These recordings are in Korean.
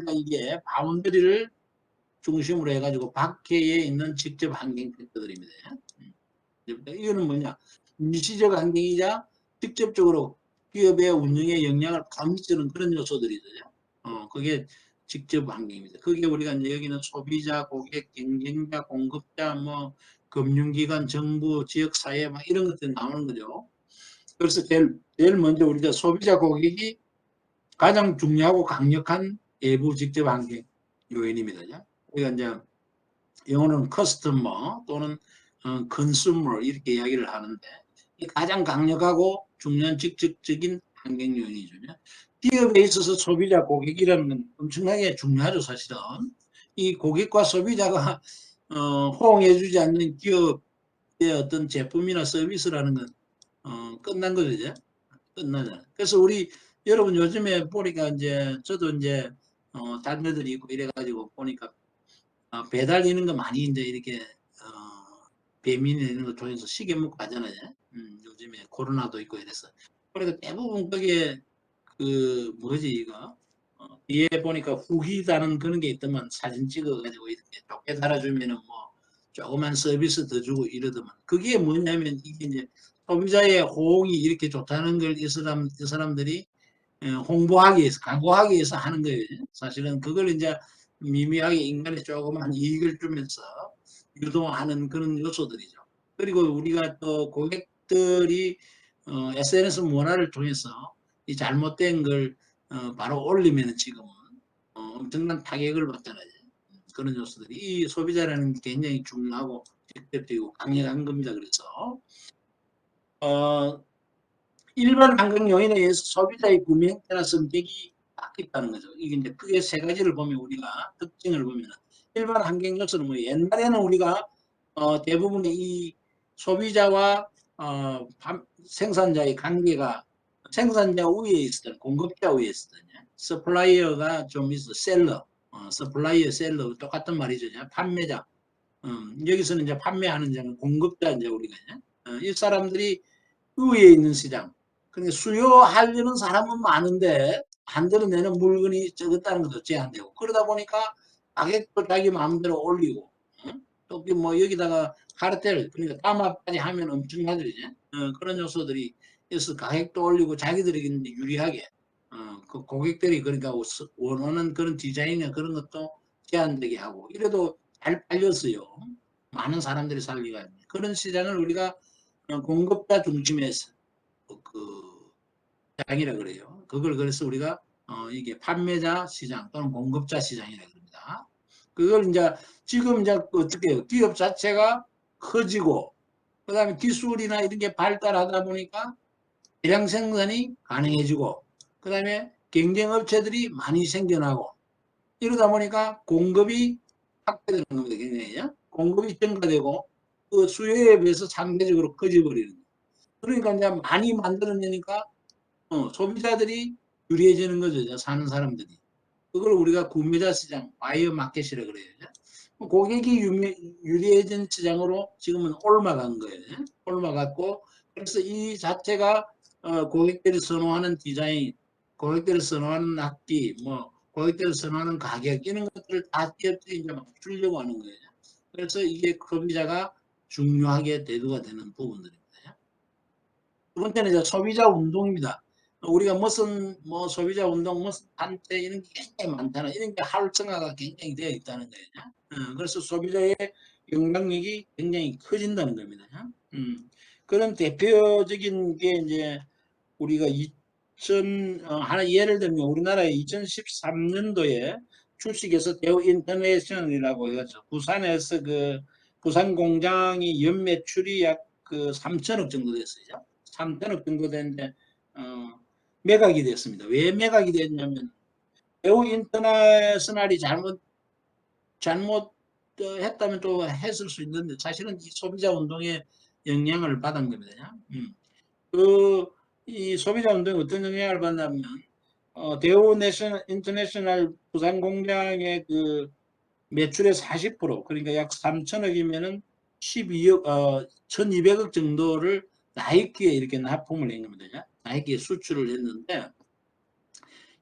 그러니까 이게 바운더리를 중심으로 해가지고 밖에 있는 직접 환경 팩터들입니다. 이거는 뭐냐? 미시적 환경이자 직접적으로 기업의 운영에 영향을 감지하는 그런 요소들이죠. 그게 직접 환경입니다. 그게 우리가 이제 여기는 소비자, 고객, 경쟁자, 공급자, 뭐 금융기관, 정부, 지역사회 막 이런 것들이 나오는 거죠. 그래서 제일 먼저 우리가 소비자, 고객이 가장 중요하고 강력한 외부 직접 환경 요인입니다. 우리가 이제 영어로는 커스터머 또는 컨슈머 이렇게 이야기를 하는데 가장 강력하고 중요한 직접적인 환경 요인이죠. 기업에 있어서 소비자, 고객이라는 건 엄청나게 중요하죠, 사실은. 이 고객과 소비자가 호응해주지 않는 기업의 어떤 제품이나 서비스라는 건 끝난 거죠, 이제. 끝나잖아요. 그래서 우리 여러분 요즘에 보니까 이제 저도 이제 자녀들이 있고 이래가지고 보니까 배달 이런 거 많이 이제 이렇게 배민 이런 거 통해서 시계 먹고 하잖아요. 요즘에 코로나도 있고 이래서. 그러니까 대부분 거기에 그 뭐지 이거 뒤에 보니까 후기다는 그런 게 있더만 사진 찍어가지고 이렇게 좋게 달아주면은 뭐 조그만 서비스 더 주고 이러더만 그게 뭐냐면 이게 이제 소비자의 호응이 이렇게 좋다는 걸 이 사람들이 홍보하기 위해서 광고하기 위해서 하는 거예요. 사실은 그걸 이제 미미하게 인간의 조그만 이익을 주면서 유도하는 그런 요소들이죠. 그리고 우리가 또 고객들이 SNS 문화를 통해서 이 잘못된 걸 바로 올리면 지금은 엄청난 타격을 받잖아요. 그런 요소들이 이 소비자라는 게 굉장히 중요하고 직접적이고 강력한 겁니다. 그래서 일반 환경 요인에 의해서 소비자의 구매 형태나 선택이 바뀌었다는 거죠. 이게 이제 크게 세 가지를 보면 우리가 특징을 보면 일반 환경 요소는 뭐 옛날에는 우리가 대부분의 이 소비자와 생산자의 관계가 생산자 위에 있었던 공급자 위에 있었던 서플라이어가 좀 있어 셀러 서플라이어 셀러 똑같은 말이죠. 판매자 여기서는 이제 판매하는 자는 공급자 이제 우리가 이 사람들이 위에 있는 시장 그러니까 수요하려는 사람은 많은데 만들어내는 물건이 적었다는 것도 제한되고 그러다 보니까 가격도 자기 마음대로 올리고 또 뭐 여기다가 카르텔 그러니까 담합까지 하면 엄청나죠 이제 그런 요소들이 있어 가격도 올리고 자기들에게 유리하게 그 고객들이 그러니까 원하는 그런 디자인이나 그런 것도 제한되게 하고 이래도 잘 팔렸어요. 많은 사람들이 살기가 그런 시장을 우리가 공급자 중심에서 그 시장이라 그래요. 그걸 그래서 우리가 이게 판매자 시장 또는 공급자 시장이라 그럽니다. 그걸 이제 지금 이제 어떻게 해요? 기업 자체가 커지고 그다음에 기술이나 이런 게 발달하다 보니까 대량 생산이 가능해지고 그다음에 경쟁 업체들이 많이 생겨나고 이러다 보니까 공급이 확대되는 겁니다. 굉장히 공급이 증가되고 그 수요에 비해서 상대적으로 커져버리는 거예요. 그러니까 이제 많이 만들어내니까 소비자들이 유리해지는 거죠. 사는 사람들이. 그걸 우리가 구매자 시장, 바이어 마켓이라 그래요. 고객이 유리해진 시장으로 지금은 옮아간 거예요. 옮아갔고 그래서 이 자체가 고객들이 선호하는 디자인, 고객들이 선호하는 악기, 뭐 고객들이 선호하는 가격 이런 것들을 다 기업들이 이제 막 주려고 하는 거예요. 그래서 이게 소비자가 중요하게 대두가 되는 부분들입니다. 두 번째는 이제 소비자 운동입니다. 우리가 무슨 뭐 소비자 운동, 무슨 단체 이런 게 굉장히 많잖아. 이런 게 활성화가 굉장히 되어 있다는 거예요. 그래서 소비자의 영향력이 굉장히 커진다는 겁니다. 그런 대표적인 게 이제 우리가 하나 예를 들면 우리나라의 2013년도에 출시해서 대우 인터내셔널이라고 해가지고 부산에서 그 부산 공장이 연매출이 약 그 3천억 정도 됐어요. 3천억 정도 됐는데 매각이 됐습니다. 왜 매각이 됐냐면 대우 인터내셔널이 잘못 했다면 또 했을 수 있는데 사실은 이 소비자 운동에 영향을 받은 겁니다. 이 소비자 운동이 어떤 영향을 받냐면 대우 인터내셔널 부산 공장의 그 매출의 40% 그러니까 약 3천억이면은 12억 1200억 정도를 나이키에 이렇게 납품을 한 겁니다. 나이키에 수출을 했는데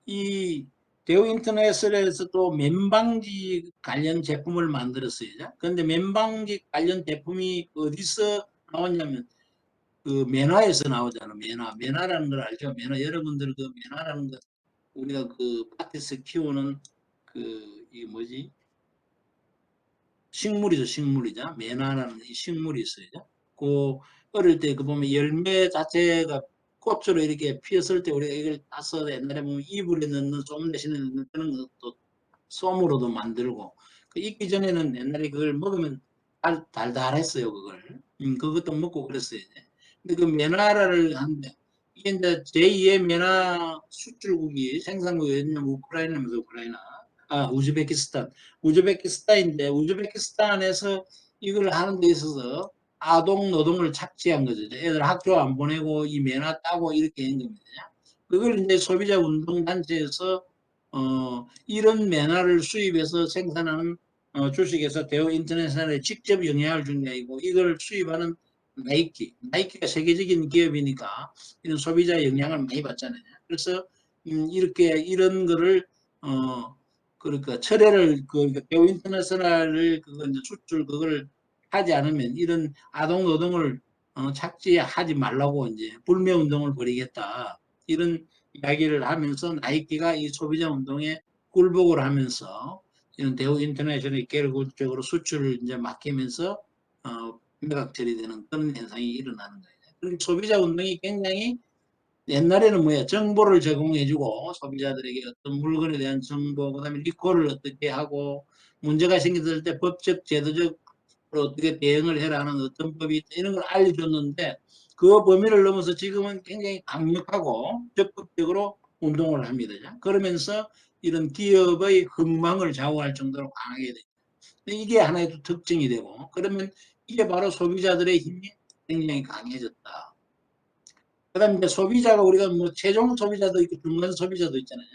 이 대우 인터넷에서 또 면방지 관련 제품을 만들었어요. 그런데 면방지 관련 제품이 어디서 나왔냐면 그 면화에서 나오잖아. 면화라는 걸 알죠? 면화 여러분들 그 면화라는 거 우리가 그 밭에서 키우는 그 이게 뭐지? 식물이죠, 식물이죠. 면화라는 이 식물이 있어요. 그 어릴 때 그 보면 열매 자체가 꽃으로 이렇게 피었을 때 우리가 이걸 따서 옛날에 보면 이불에 넣는 솜 대신에 넣는 그런 것도 솜으로도 만들고 그 익기 전에는 옛날에 그걸 먹으면 달달했어요, 그걸. 그것도 먹고 그랬어요. 이제. 근데 그 면화를 하는데 이게 이제 제2의 면화 수출국이 생산국이 왜냐면 우크라이나면서 우크라이나 우즈베키스탄인데 우즈베키스탄에서 이걸 하는 데 있어서 아동 노동을 착취한 거죠. 애들 학교 안 보내고 이 면허 따고 이렇게 한 겁니다. 그걸 이제 소비자 운동 단체에서 이런 면허를 수입해서 생산하는 주식에서 대우 인터내셔널에 직접 영향을 준 게 아니고 이걸 수입하는 나이키가 세계적인 기업이니까 이런 소비자 영향을 많이 받잖아요. 그래서 이렇게 이런 거를 그러니까 철회를 그 배우 인터내셔널을 그거 이제 수출 그걸 하지 않으면 이런 아동 노동을 착지하지 말라고 이제 불매 운동을 벌이겠다 이런 이야기를 하면서 나이키가 이 소비자 운동에 굴복을 하면서 이런 대우 인터내셔널이 결국적으로 수출을 이제 맡기면서 매각 처리되는 그런 현상이 일어나는 거예요. 그리고 소비자 운동이 굉장히 옛날에는 뭐야 정보를 제공해주고 소비자들에게 어떤 물건에 대한 정보 그다음에 리콜을 어떻게 하고 문제가 생겼을 때 법적 제도적 어떻게 대응을 해라 하는 어떤 법이 있다 이런 걸 알려줬는데 그 범위를 넘어서 지금은 굉장히 강력하고 적극적으로 운동을 합니다. 그러면서 이런 기업의 흥망을 좌우할 정도로 강하게 돼요. 이게 하나의 또 특징이 되고 그러면 이게 바로 소비자들의 힘이 굉장히 강해졌다. 그다음에 이제 소비자가 우리가 뭐 최종 소비자도 있고 중간 소비자도 있잖아요.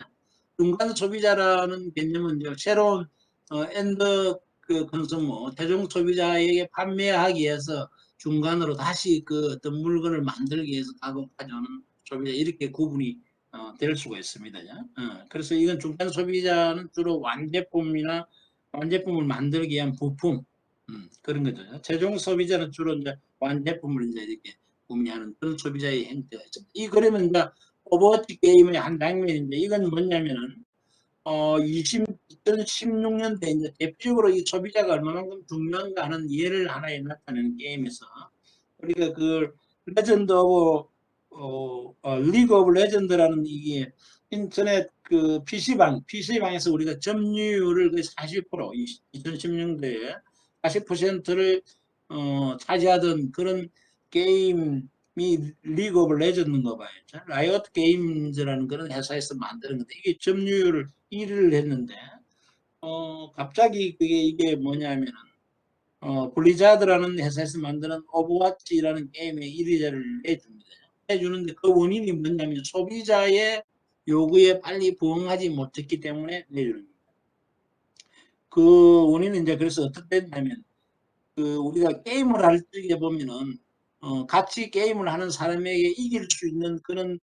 중간 소비자라는 개념은 이제 새로운 엔드 그 컨슈머 최종 소비자에게 판매하기 위해서 중간으로 다시 그 어떤 물건을 만들기 위해서 가져오는 소비자 이렇게 구분이 될 수가 있습니다. 그래서 이건 중간 소비자는 주로 완제품이나 완제품을 만들기 위한 부품 그런 거죠. 최종 소비자는 주로 이제 완제품을 이제 이렇게 구매하는 그런 소비자의 형태가 있습니다. 이 그러면 이제 오버워치 게임의 한 장면인데 이건 뭐냐면은 2016년대 이제 대표적으로 이 소비자가 얼마만큼 중요한가 하는 예를 하나에 나타내는 게임에서 우리가 그 레전드 오브 리그 오브 레전드라는 이게 인터넷 그 PC방에서 우리가 점유율을 거의 40% 2016년도에 40%를 차지하던 그런 게임이 리그 오브 레전드인가 봐요. 라이엇 게임즈라는 그런 회사에서 만드는 건데 이게 점유율을 1위를 했는데 갑자기 그게 이게 뭐냐면은 블리자드라는 회사에서 만드는 오버워치라는 게임의 1위자를 내줍니다. 해주는데 그 원인이 뭐냐면 소비자의 요구에 빨리 부응하지 못했기 때문에 내주는 겁니다. 그 원인은 이제 그래서 어떻게 됐냐면 그 우리가 게임을 할 적에 보면은 같이 게임을 하는 사람에게 이길 수 있는 그런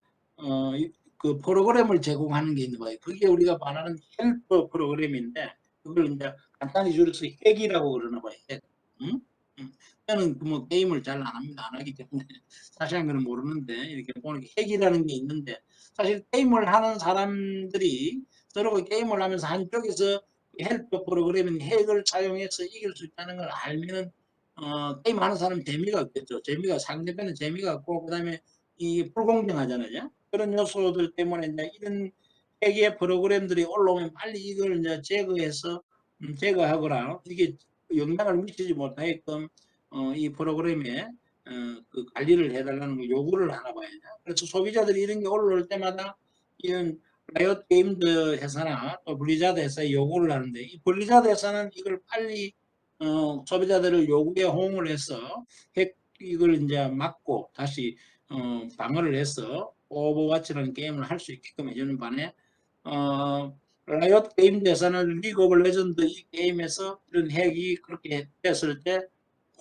그 프로그램을 제공하는 게 있는 거예요. 그게 우리가 말하는 헬프 프로그램인데 그걸 이제 간단히 줄여서 핵이라고 그러나 봐요. 핵. 응? 응. 저는 뭐 게임을 잘 안 합니다. 안 하기 때문에 자세한 거는 모르는데 이렇게 보는 핵이라는 게 있는데 사실 게임을 하는 사람들이 서로 게임을 하면서 한쪽에서 헬프 프로그램인 핵을 사용해서 이길 수 있다는 걸 알면은 게임하는 사람 재미가 없겠죠. 재미가 상대편은 재미가 없고 그다음에 이 불공정하잖아요. 그런 요소들 때문에 이제 이런 핵의 프로그램들이 올라오면 빨리 이걸 이제 제거해서 제거하거나 이게 영향을 미치지 못하게끔 이 프로그램에 그 관리를 해달라는 걸 요구를 하나 봐요. 그래서 소비자들이 이런 게 올라올 때마다 이런 라이엇 게임즈 회사나 또 블리자드 회사에 요구를 하는데 이 블리자드 회사는 이걸 빨리 소비자들을 요구에 호응을 해서 이걸 이제 막고 다시 방어를 해서 오버워치라는 게임을 할 수 있게끔 해주는 반에 라이엇 게임즈 회사는 리그 오브 레전드 이 게임에서 이런 핵이 그렇게 됐을 때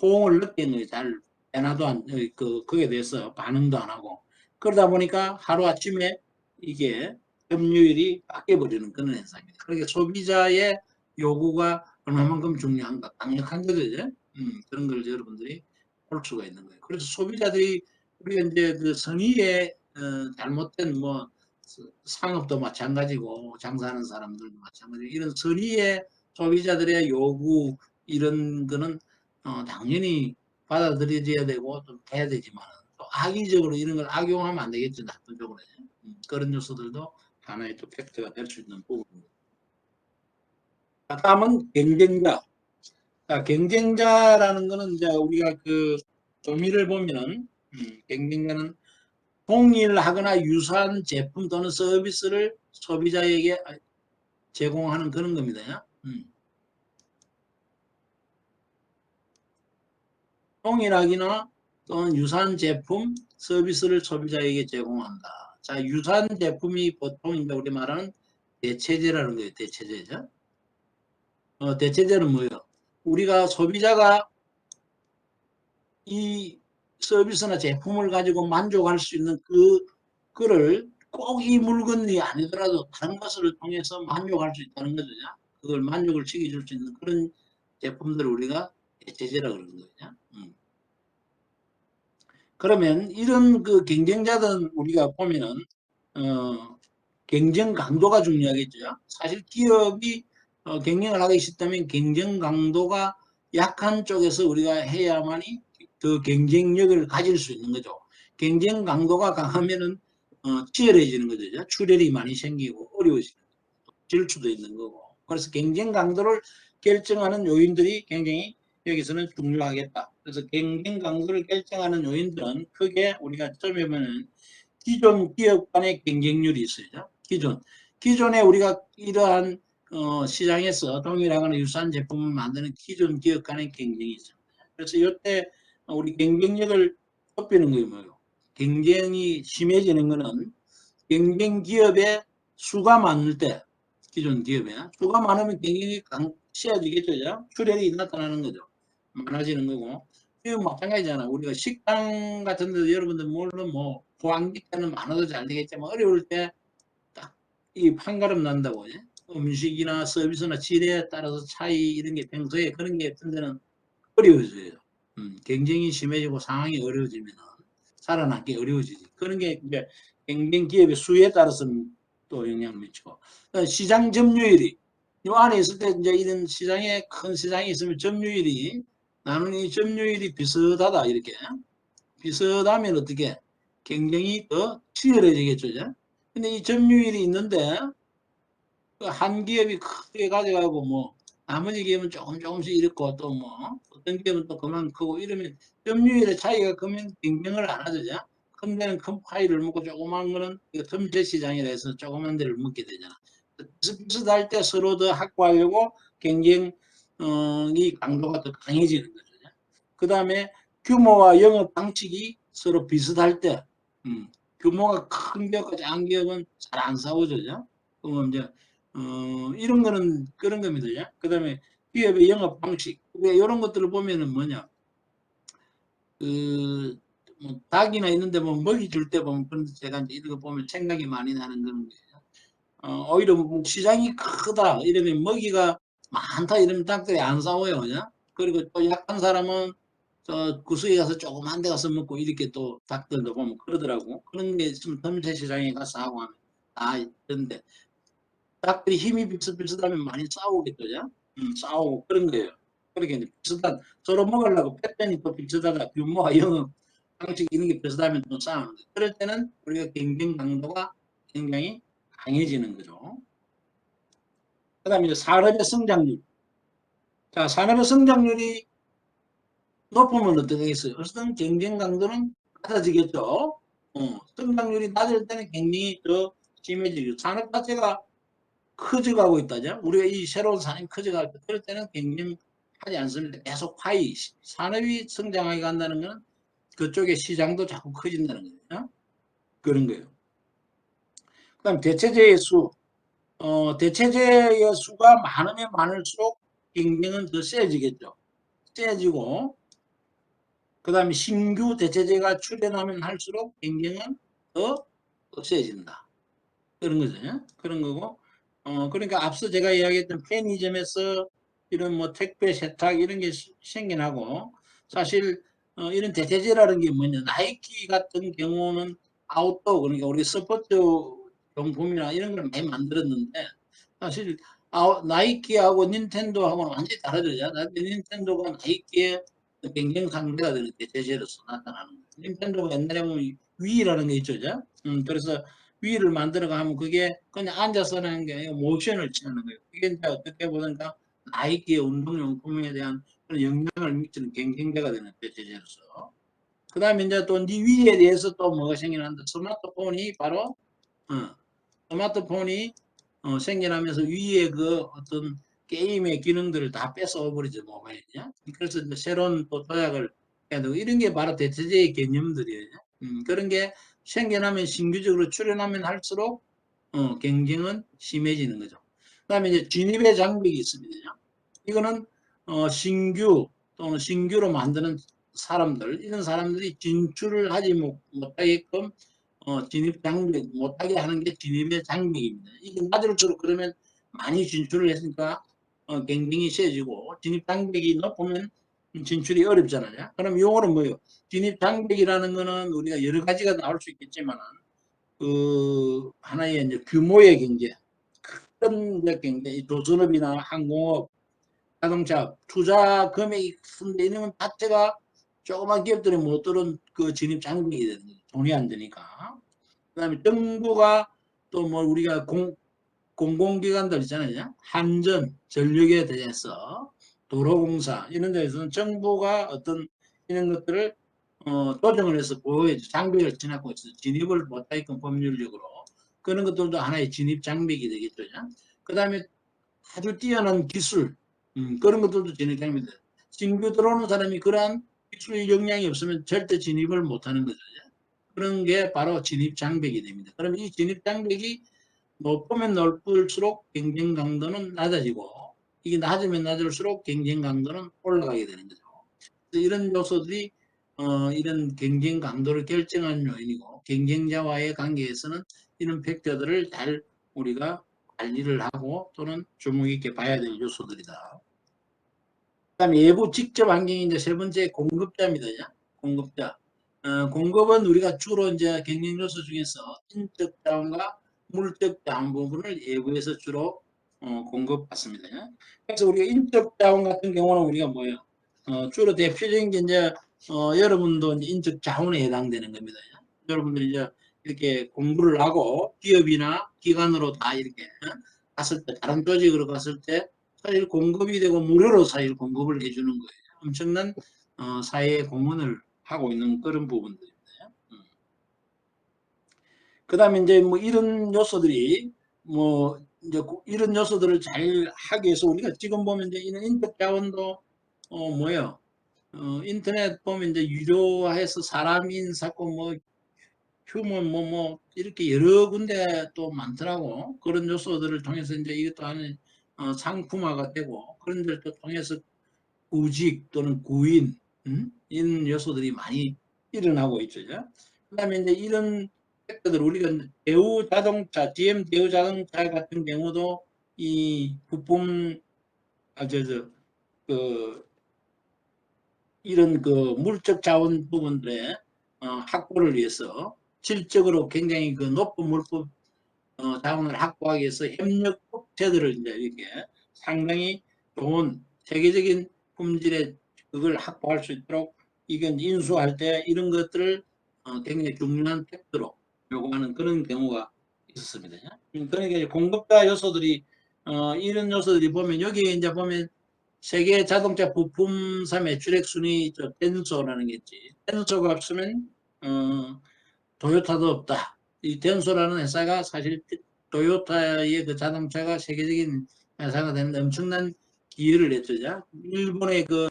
호응을 느끼는 거예요. 잘 변화도 안, 그거에 대해서 반응도 안 하고 그러다 보니까 하루아침에 이게 점유율이 바뀌어버리는 그런 현상입니다. 그러니까 소비자의 요구가 얼마만큼 중요한가, 강력한 거죠. 그런 걸 여러분들이 볼 수가 있는 거예요. 그래서 소비자들이 우리가 이제 그 선의의 잘못된 뭐 상업도 마찬가지고 장사하는 사람들도 마찬가지고 이런 선의의 소비자들의 요구 이런 거는 당연히 받아들여져야 되고 좀 해야 되지만 또 악의적으로 이런 걸 악용하면 안 되겠죠. 나쁜 쪽으로. 그런 요소들도 하나의 또 팩트가 될 수 있는 부분입니다. 다음은 경쟁자. 자, 경쟁자라는 거는 이제 우리가 그 의미를 보면은 경쟁자는 동일하거나 유사한 제품 또는 서비스를 소비자에게 제공하는 그런 겁니다. 동일하기나 또는 유사한 제품, 서비스를 소비자에게 제공한다. 자, 유사한 제품이 보통 이제 우리 말하는 대체제라는 거예요. 대체제죠. 대체제는 뭐예요? 우리가 소비자가 이 서비스나 제품을 가지고 만족할 수 있는 그거를 꼭 이 물건이 아니더라도 다른 것을 통해서 만족할 수 있다는 거죠. 그걸 만족을 시켜줄 수 있는 그런 제품들을 우리가 대체제라고 그러는 거죠. 그러면 이런 그 경쟁자들 우리가 보면은 경쟁 강도가 중요하겠죠. 사실 기업이 경쟁을 하기 싫다면 경쟁 강도가 약한 쪽에서 우리가 해야만이 더 경쟁력을 가질 수 있는 거죠. 경쟁 강도가 강하면은 치열해지는 거죠. 출혈이 많이 생기고 어려워지는 질수도 있는 거고. 그래서 경쟁 강도를 결정하는 요인들이 굉장히 여기서는 중요하겠다. 그래서 경쟁 강도를 결정하는 요인들은 크게 우리가 처음에 보면 기존 기업 간의 경쟁률이 있어요. 기존에 우리가 이러한 시장에서 동일하거나 유사한 제품을 만드는 기존 기업 간의 경쟁이 있습니다. 그래서 이때 우리 경쟁력을 높이는 게 뭐예요? 경쟁이 심해지는 것은 경쟁 기업의 수가 많을 때 기존 기업에 수가 많으면 경쟁이 강해지겠죠. 출혈이 나타나는 거죠. 많아지는 거고. 이거 마찬가지잖아. 우리가 식당 같은 데도 여러분들 물론 뭐 포항기 때는 많아도 잘 되겠지만 어려울 때 딱 이 판가름 난다고. 음식이나 서비스나 질에 따라서 차이 이런 게 평소에 그런 게 어떤 데는 어려워져요. 경쟁이 심해지고 상황이 어려워지면 살아남기 어려워지지. 그런 게 이제 경쟁 기업의 수에 따라서는 또 영향을 미치고. 시장 점유율이 요 안에 있을 때 이제 이런 시장에 큰 시장이 있으면 점유율이 나는 이 점유율이 비슷하다 이렇게 비슷하면 어떻게 경쟁이 더 치열해지겠죠. 근데 이 점유율이 있는데 한 기업이 크게 가져가고 뭐 나머지 기업은 조금씩 잃고 또 뭐 어떤 기업은 또 그만 크고 이러면 점유율의 차이가 크면 경쟁을 안 하죠. 큰 데는 큰 파이를 먹고 조그만 거는 틈새 시장이라 해서 조그만 데를 먹게 되잖아. 비슷비슷할 때 서로 더 확보하려고 경쟁이 강도가 더 강해지는 거죠. 그 다음에 규모와 영업 방식이 서로 비슷할 때 규모가 큰 기업과 작은 기업은 잘 안 싸우죠. 그러면 이제 이런 거는 그런 겁니다. 그 다음에 기업의 영업 방식 이런 것들을 보면은 뭐냐 그 뭐 닭이나 있는데 뭐 먹이 줄 때 보면 그런 제가 이제 이런 거 보면 생각이 많이 나는 그런 거예요. 오히려 뭐 시장이 크다 이러면 먹이가 많다 이러면 닭들이 안 싸워요. 그냥? 그리고 또 약한 사람은 저 구석에 가서 조그만 데 가서 먹고 이렇게 또 닭들도 보면 그러더라고. 그런 게 있으면 틈새 시장에 가서 하고 하면 있던데 닭들이 힘이 비슷비슷하면 많이 싸우겠죠. 싸우고 그런 거예요. 그렇게 이제 비슷한 서로 먹으려고 패턴이 또 비슷하다. 규모와 영업 방식 이런 게 비슷하면 또 싸우는 거예요. 그럴 때는 우리가 경쟁 강도가 굉장히 강해지는 거죠. 그 다음에 산업의 성장률. 자, 산업의 성장률이 높으면 어떻게 되겠어요? 어떤 경쟁 강도는 낮아지겠죠. 성장률이 낮을 때는 경쟁이 더 심해지죠. 산업 자체가 커져가고 있다죠. 우리가 이 새로운 산업이 커져갈 때 그럴 때는 경쟁하지 않습니다. 계속 파이 산업이 성장하게 간다는 것은 그쪽의 시장도 자꾸 커진다는 거예요. 그런 거예요. 그다음 대체제의 수. 대체제의 수가 많으면 많을수록 경쟁은 더 세지겠죠. 세지고 그 다음에 신규 대체제가 출현하면 할수록 경쟁은 더 세진다. 그런 거죠. 그런 거고, 그러니까 앞서 제가 이야기했던 편의점에서 이런 뭐 택배, 세탁 이런 게 생겨나고, 사실 이런 대체제라는 게 뭐냐, 나이키 같은 경우는 아웃도어, 그러니까 우리 스포츠 용품이나 이런 걸 많이 만들었는데, 사실 나이키하고 닌텐도하고는 완전히 다르죠. 닌텐도가 나이키의 경쟁 상대가 되는 대체제로서 나타나는 거예요. 닌텐도가 옛날에 보면 위라는 게 있죠. 그래서 위를 만들어가 하면 그게 그냥 앉아서 하는 게 아니고 모션을 취하는 거예요. 그게 이제 어떻게 보니까 나이키의 운동용품에 대한 그런 영향을 미치는 경쟁자가 되는 대체제로서. 그 다음에 이제 또 이 위에 대해서 또 뭐가 생겨난다. 스마트폰이 바로, 스마트폰이 생겨나면서 위에 그 어떤 게임의 기능들을 다 뺏어버리죠, 모바일이냐. 그래서 이제 새로운 또 도약을 해야 되고, 이런 게 바로 대체제의 개념들이에요. 그런 게 생겨나면 신규적으로 출현하면 할수록 경쟁은 심해지는 거죠. 그 다음에 이제 진입의 장벽이 있습니다. 이거는 신규 또는 신규로 만드는 사람들, 이런 사람들이 진출을 하지 못하게끔 진입 장벽 못하게 하는 게 진입의 장벽입니다. 이게 낮을수록 그러면 많이 진출을 했으니까 경쟁이 세지고, 진입 장벽이 높으면 진출이 어렵잖아요. 그럼 용어는 뭐예요? 진입 장벽이라는 거는 우리가 여러 가지가 나올 수 있겠지만, 그 하나의 이제 규모의 경제, 큰 경제, 이 조선업이나 항공업, 자동차 투자 금액이 큰데 이런 자체가 조그만 기업들이 못 들은 그 진입 장벽이 되는 거죠. 돈이 안 되니까. 그다음에 정부가 또 뭐 우리가 공공기관들 있잖아요. 한전, 전력에 대해서 도로공사 이런 데에서는 정부가 어떤 이런 것들을 조정을 해서 보호해줘. 장벽을 지나고 있어. 진입을 못하게끔 법률적으로. 그런 것들도 하나의 진입 장벽이 되겠죠. 그 다음에 아주 뛰어난 기술, 그런 것들도 진입 장벽이 돼요. 신규 들어오는 사람이 그러한 기술 역량이 없으면 절대 진입을 못하는 거죠. 그런 게 바로 진입 장벽이 됩니다. 그러면 이 진입 장벽이 높으면 높을수록 경쟁 강도는 낮아지고, 이게 낮으면 낮을수록 경쟁 강도는 올라가게 되는 거죠. 이런 요소들이 이런 경쟁 강도를 결정하는 요인이고, 경쟁자와의 관계에서는 이런 팩터들을 잘 우리가 관리를 하고 또는 주목 있게 봐야 될 요소들이다. 그다음에 외부 직접 환경이 이제 세 번째 공급자입니다. 공급자. 공급은 우리가 주로 이제 경쟁 요소 중에서 인적 자원과 물적 자원 부분을 외부에서 주로 공급받습니다. 그래서 우리가 인적 자원 같은 경우는 우리가 뭐예요? 주로 대표적인 게 이제 여러분도 이제 인적 자원에 해당되는 겁니다. 여러분들이 이제 이렇게 공부를 하고 기업이나 기관으로 다 이렇게 갔을 때, 다른 조직으로 갔을 때 사실 공급이 되고 무료로 사실 공급을 해주는 거예요. 엄청난 사회에 공헌을 하고 있는 그런 부분들입니다. 그 다음에 이제 뭐 이런 요소들이 뭐 이제 이런 요소들을 잘 하기 위해서 우리가 지금 보면 이제 이런 인적 자원도 뭐예요? 인터넷 보면 이제 유료화해서 사람 인사고 뭐 휴먼 뭐 이렇게 여러 군데 또 많더라고. 그런 요소들을 통해서 이제 이것도 하는 상품화가 되고, 그런 데를 또 통해서 구직 또는 구인, 이런 요소들이 많이 일어나고 있죠. 그다음에 이제 이런 팩터들, 우리가 대우 자동차, GM 대우 자동차 같은 경우도 이 부품, 그 이런 그 물적 자원 부분들의 확보를 위해서 질적으로 굉장히 그 높은 물품 자원을 확보하기 위해서 협력 업체들을 이제 이렇게 상당히 좋은 세계적인 품질의 그걸 확보할 수 있도록 이건 인수할 때 이런 것들을 굉장히 중요한 팩트로 요구하는 그런 경우가 있었습니다. 그러니까 공급자 요소들이 이런 요소들이 보면 여기에 이제 보면 세계 자동차 부품사 매출액 순위 덴소라는 게 있지. 덴소가 없으면 토요타도 없다. 이 덴소라는 회사가 사실 토요타의 그 자동차가 세계적인 회사가 되는데 엄청난 기여를 했죠. 일본의 그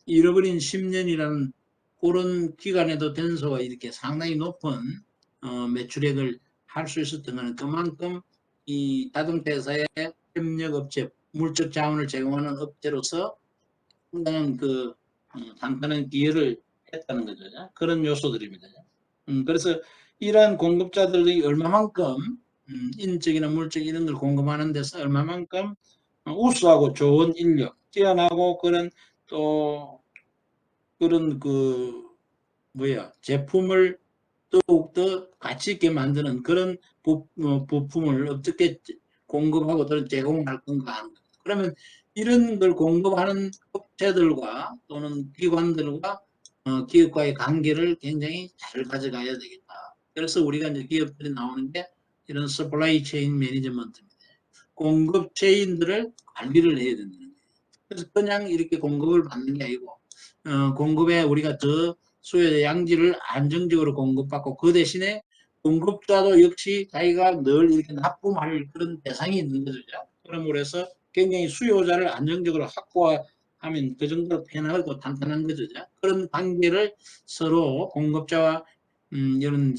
잃어버린 10년이라는 그런 기간에도 덴소가 이렇게 상당히 높은 매출액을 할 수 있었던 것은 그만큼 이 자동차 회사의 협력업체, 물적 자원을 제공하는 업체로서 상당한 그 단단한 기여를 했다는 거죠. 그런 요소들입니다. 그래서 이러한 공급자들이 얼마만큼 인적이나 물적 이런 걸 공급하는 데서 얼마만큼 우수하고 좋은 인력, 뛰어나고 그런 또 그런 그 제품을 더욱더 가치 있게 만드는 그런 부품을 어떻게 공급하고 제공할 건가 하는 거죠. 그러면 이런 걸 공급하는 업체들과 또는 기관들과 기업과의 관계를 굉장히 잘 가져가야 되겠다. 그래서 우리가 이제 기업들이 나오는 게 이런 서플라이 체인 매니지먼트입니다. 공급 체인들을 관리를 해야 된다는 거예요. 그래서 그냥 이렇게 공급을 받는 게 아니고 공급에 우리가 더 수요의 양질을 안정적으로 공급받고 그 대신에 공급자도 역시 자기가 늘 이렇게 납품할 그런 대상이 있는 거죠. 그러므로 해서 굉장히 수요자를 안정적으로 확보하면 그 정도로 편하고 탄탄한 거죠. 그런 관계를 서로 공급자와 이런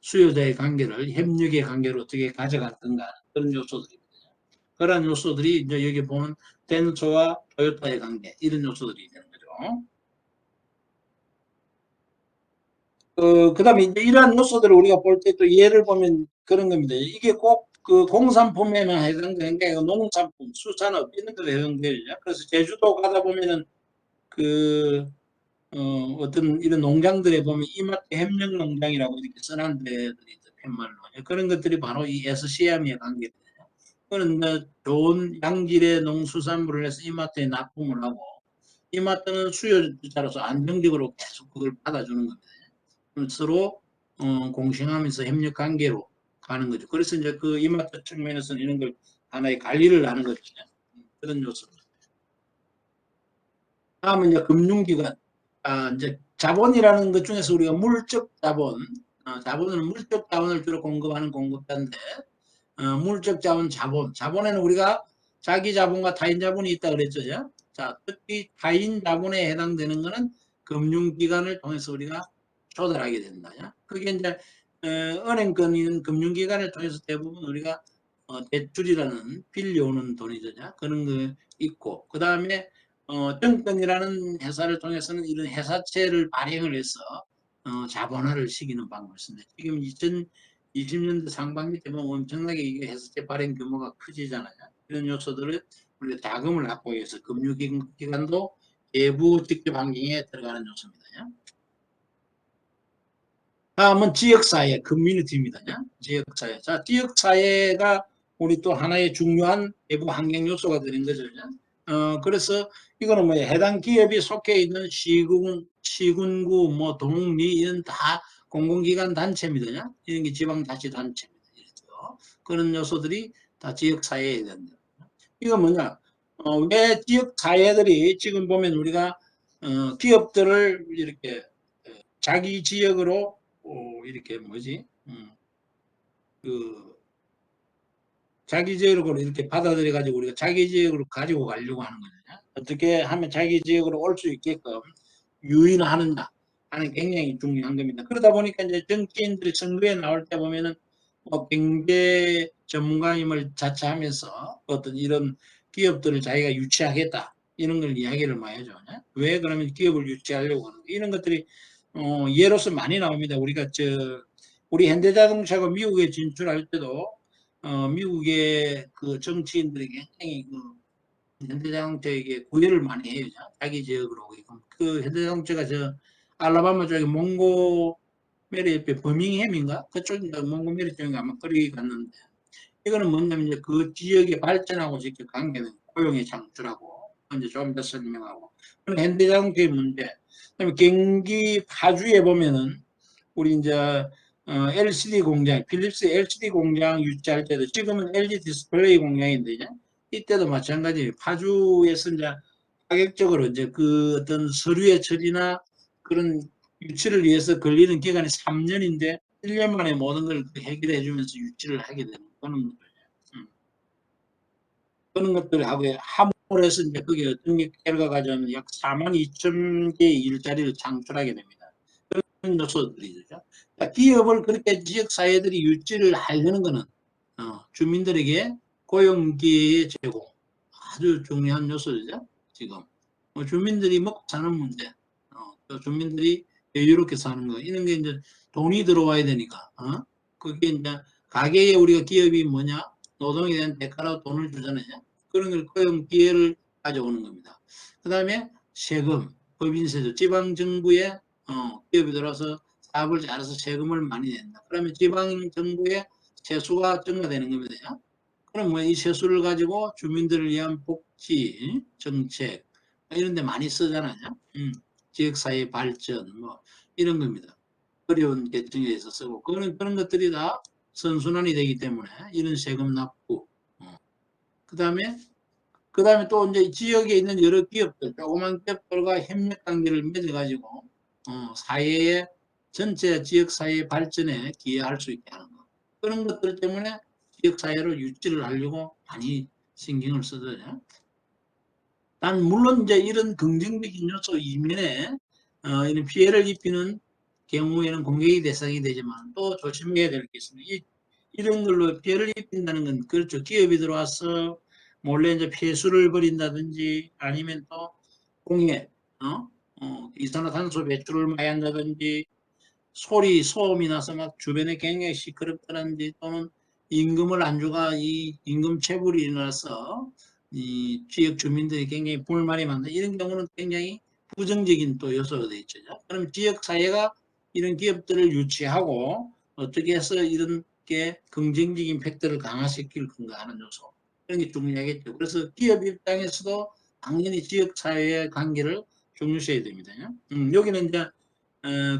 수요자의 관계를 협력의 관계로 어떻게 가져갈 건가 그런 요소들입니다. 그런 요소들이 이제 여기 보면 덴소와 토요타의 관계 이런 요소들이 되는 거죠. 그다음에 이제 이러한 요소들을 우리가 볼 때 또 예를 보면 그런 겁니다. 이게 꼭 그 공산품에만 해당되는 게 아니고 농산품, 수산업 이런 데도 해당되죠. 그래서 제주도 가다 보면은 그 어떤 이런 농장들에 보면 이마트 협력 농장이라고 이렇게 써놓은 데들이 있죠. 팻말로. 그런 것들이 바로 이 SCM에 관계돼요. 그런 좋은 양질의 농수산물을 해서 이마트에 납품을 하고 이마트는 수요자로서 안정적으로 계속 그걸 받아주는 겁니다. 서로 공생하면서 협력 관계로 가는 거죠. 그래서 이제 그 이마트 측면에서는 이런 걸 하나의 관리를 하는 거죠. 그런 요소. 다음은 이제 금융기관. 이제 자본이라는 것 중에서 우리가 물적 자본, 자본은 물적 자본을 주로 공급하는 공급자인데, 물적 자본, 자본에는 우리가 자기 자본과 타인 자본이 있다 그랬죠. 자, 특히 타인 자본에 해당되는 것은 금융기관을 통해서 우리가 조달하게 된다. 그게 이제 은행권인 금융기관을 통해서 대부분 우리가 대출이라는 빌려오는 돈이죠. 그런 거 있고 그 다음에 정권이라는 회사를 통해서는 이런 회사채를 발행을 해서 자본화를 시키는 방법을 씁니다. 지금 2020년대 상반기 때 보면 엄청나게 이게 회사채 발행 규모가 커지잖아요. 이런 요소들을 우리가 자금을 확보하기 위해서 금융기관도 외부 직접 환경에 들어가는 요소입니다. 다음은 지역사회, 커뮤니티입니다. 지역사회. 자, 지역사회가 우리 또 하나의 중요한 외부 환경 요소가 되는 거죠. 그래서 이거는 뭐 해당 기업이 속해 있는 시군구, 뭐 동리 이런 다 공공기관 단체입니다. 이런 게 지방자치단체입니다. 그런 요소들이 다 지역사회에 된다. 이거 뭐냐? 왜 지역사회들이 지금 보면 우리가 기업들을 이렇게 자기 지역으로 이렇게 그 자기 지역으로 이렇게 받아들여 가지고 우리가 자기 지역으로 가지고 가려고 하는 거잖아요. 어떻게 하면 자기 지역으로 올 수 있게끔 유인하느냐 하는 굉장히 중요한 겁니다. 그러다 보니까 이제 정치인들이 선거에 나올 때 보면은 뭐 경제 전문가임을 자처하면서 어떤 이런 기업들을 자기가 유치하겠다 이런 걸 이야기를 많이 하죠. 왜 그러면 기업을 유치하려고 하는 이런 것들이 예로서 많이 나옵니다. 우리가 우리 현대자동차가 미국에 진출할 때도 미국의 그 정치인들이 굉장히 현대자동차에게 구애를 많이 해요. 자기 지역으로. 그 현대자동차가 알라바마 쪽에 몽고메리 옆에 버밍햄인가? 그쪽인가 몽고메리 쪽인가 아마 거기 갔는데 이거는 뭐냐면 이제 그 지역의 발전하고 직접 관계는 고용의 창출하고 이제 좀 더 설명하고 그런 현대자동차의 문제. 그다음에 경기 파주에 보면은 우리 이제 LCD 공장, 필립스 LCD 공장 유치할 때도 지금은 LG 디스플레이 공장인데 이때도 마찬가지 파주에서 이제 가격적으로 이제 그 어떤 서류의 처리나 그런 유치를 위해서 걸리는 기간이 3년인데 1년 만에 모든 걸 해결해 주면서 유치를 하게 되는 그런 그런 것들을 하고 함으로 해서 이제 그게 어떤 결과가 되면 약 4만 2천 개의 일자리를 창출하게 됩니다. 그런 요소들이죠. 기업을 그렇게 지역사회들이 유치를 하려는 것은 주민들에게 고용기회 제공 아주 중요한 요소죠. 지금 주민들이 먹고 사는 문제, 또 주민들이 여유롭게 사는 거 이런 게 이제 돈이 들어와야 되니까 그게 이제 가게에 우리가 기업이 뭐냐? 노동에 대한 대가로 돈을 주잖아요. 그런 걸 고용 기회를 가져오는 겁니다. 그 다음에 세금, 법인세죠. 지방정부에 기업이 들어와서 사업을 잘해서 세금을 많이 낸다. 그러면 지방정부의 세수가 증가되는 겁니다. 그럼 뭐 이 세수를 가지고 주민들을 위한 복지, 정책 이런 데 많이 쓰잖아요. 지역사회 발전 뭐 이런 겁니다. 어려운 계층에 의해서 쓰고 그런 것들이 다 선순환이 되기 때문에 이런 세금 납부 그다음에 또 이제 지역에 있는 여러 기업들 조그만 기업들과 협력 관계를 맺어가지고 사회의 전체 지역 사회 발전에 기여할 수 있게 하는 거 그런 것들 때문에 지역 사회를 유치를 하려고 많이 신경을 쓰잖아요. 단 물론 이제 이런 긍정적인 요소 이면에 이런 피해를 입히는 경우에는 공격의 대상이 되지만 또 조심해야 될 게 있습니다. 이런 걸로 피해를 입힌다는 건 그렇죠. 기업이 들어와서 몰래 이제 폐수를 벌인다든지 아니면 또 공해, 이산화탄소 배출을 많이 한다든지 소음이 나서 막 주변에 굉장히 시끄럽다든지 또는 임금을 안 주가 이 임금 체불이 일어나서 이 지역 주민들이 굉장히 불만이 많다. 이런 경우는 굉장히 부정적인 또 요소가 되어 있죠. 그럼 지역 사회가 이런 기업들을 유치하고 어떻게 해서 이런 게 긍정적인 팩트를 강화시킬 건가 하는 요소. 그런 게 중요하겠죠. 그래서 기업 입장에서도 당연히 지역 사회의 관계를 중요시해야 됩니다. 여기는 이제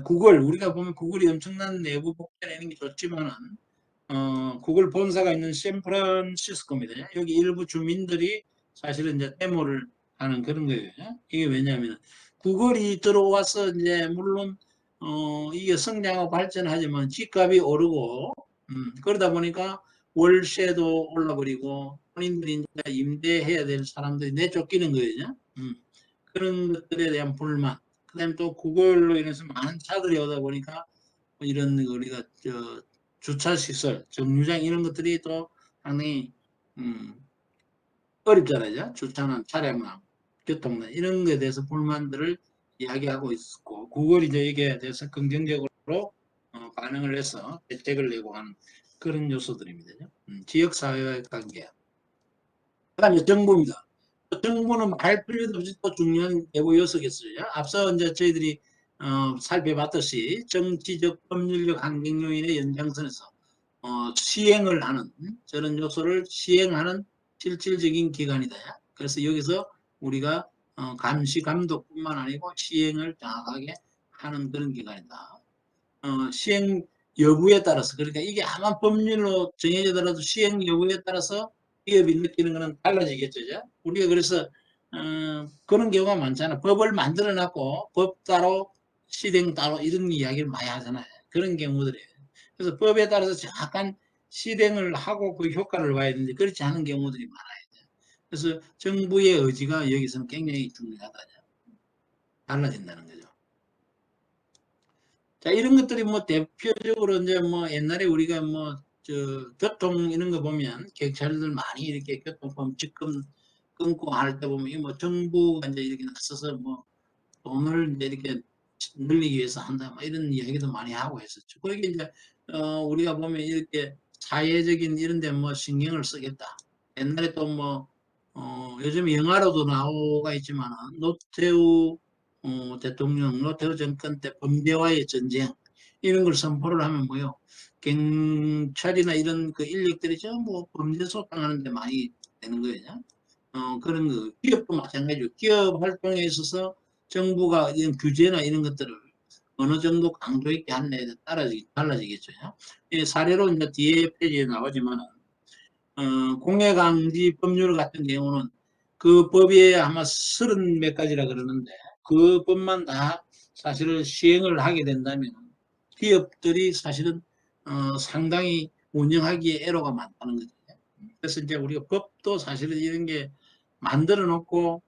구글 우리가 보면 구글이 엄청난 내부 복제를 내는 게 좋지만은 구글 본사가 있는 샌프란시스코입니다. 여기 일부 주민들이 사실은 이제 데모를 하는 그런 거예요. 이게 왜냐하면 구글이 들어와서 이제 물론 이게 성장하고 발전하지만 집값이 오르고 그러다 보니까 월세도 올라버리고 본인들이 이제 임대해야 될 사람들이 내쫓기는 거예요. 그런 것들에 대한 불만. 그다음에 또 구글로 인해서 많은 차들이 오다 보니까 이런 우리가 주차 시설, 정류장 이런 것들이 또 상당히 어렵잖아요. 주차나 차량나 교통나 이런 것에 대해서 불만들을 이야기하고 있었고 구글이 이제 여기에 대해서 긍정적으로 반응을 해서 대책을 내고 하는 그런 요소들입니다. 지역사회와의 관계. 그 다음에 정부입니다. 정부는 말 필요도 없이 또 중요한 내부 요소겠어요. 앞서 이제 저희들이 살펴봤듯이 정치적, 법률적 환경 요인의 연장선에서 시행을 하는 저런 요소를 시행하는 실질적인 기관이다. 그래서 여기서 우리가 감시 감독뿐만 아니고 시행을 정확하게 하는 그런 기관이다. 시행 여부에 따라서 그러니까 이게 아마 법률로 정해지더라도 시행 여부에 따라서 기업이 느끼는 것은 달라지겠죠. 우리가 그래서 그런 경우가 많잖아. 법을 만들어 놨고 법 따로 실행 따로 이런 이야기를 많이 하잖아요. 그런 경우들이에요. 그래서 법에 따라서 정확한 실행을 하고 그 효과를 봐야 되는데 그렇지 않은 경우들이 많아요. 그래서 정부의 의지가 여기서는 굉장히 중요하다. 달라진다는 거죠. 자, 이런 것들이 뭐 대표적으로 이제 뭐 옛날에 우리가 뭐 저 교통 이런 거 보면 경찰들 많이 이렇게 교통범칙금 끊고 할 때 보면 뭐 정부가 이제 이렇게 나서서 뭐 돈을 이제 이렇게 늘리기 위해서 한다 뭐 이런 이야기도 많이 하고 했었죠. 그게 이제 우리가 보면 이렇게 사회적인 이런 데 뭐 신경을 쓰겠다. 옛날에 또 뭐 요즘 영화로도 나오가 있지만 노태우 대통령 노태우 정권 때 범죄와의 전쟁 이런 걸 선포를 하면 뭐요 경찰이나 이런 그 인력들이 전부 범죄 소탕하는 데 많이 되는 거예요. 그런 거 기업도 마찬가지로 기업 활동에 있어서 정부가 이런 규제나 이런 것들을 어느 정도 강도 있게 하는 데 달라지겠죠. 사례로 이제 뒤에 페이지에 나오지만 공해강지 법률 같은 경우는 그 법이 아마 30 몇 가지라 그러는데 그 법만 다 사실은 시행을 하게 된다면 기업들이 사실은 상당히 운영하기에 애로가 많다는 거죠. 그래서 이제 우리가 법도 사실은 이런 게 만들어 놓고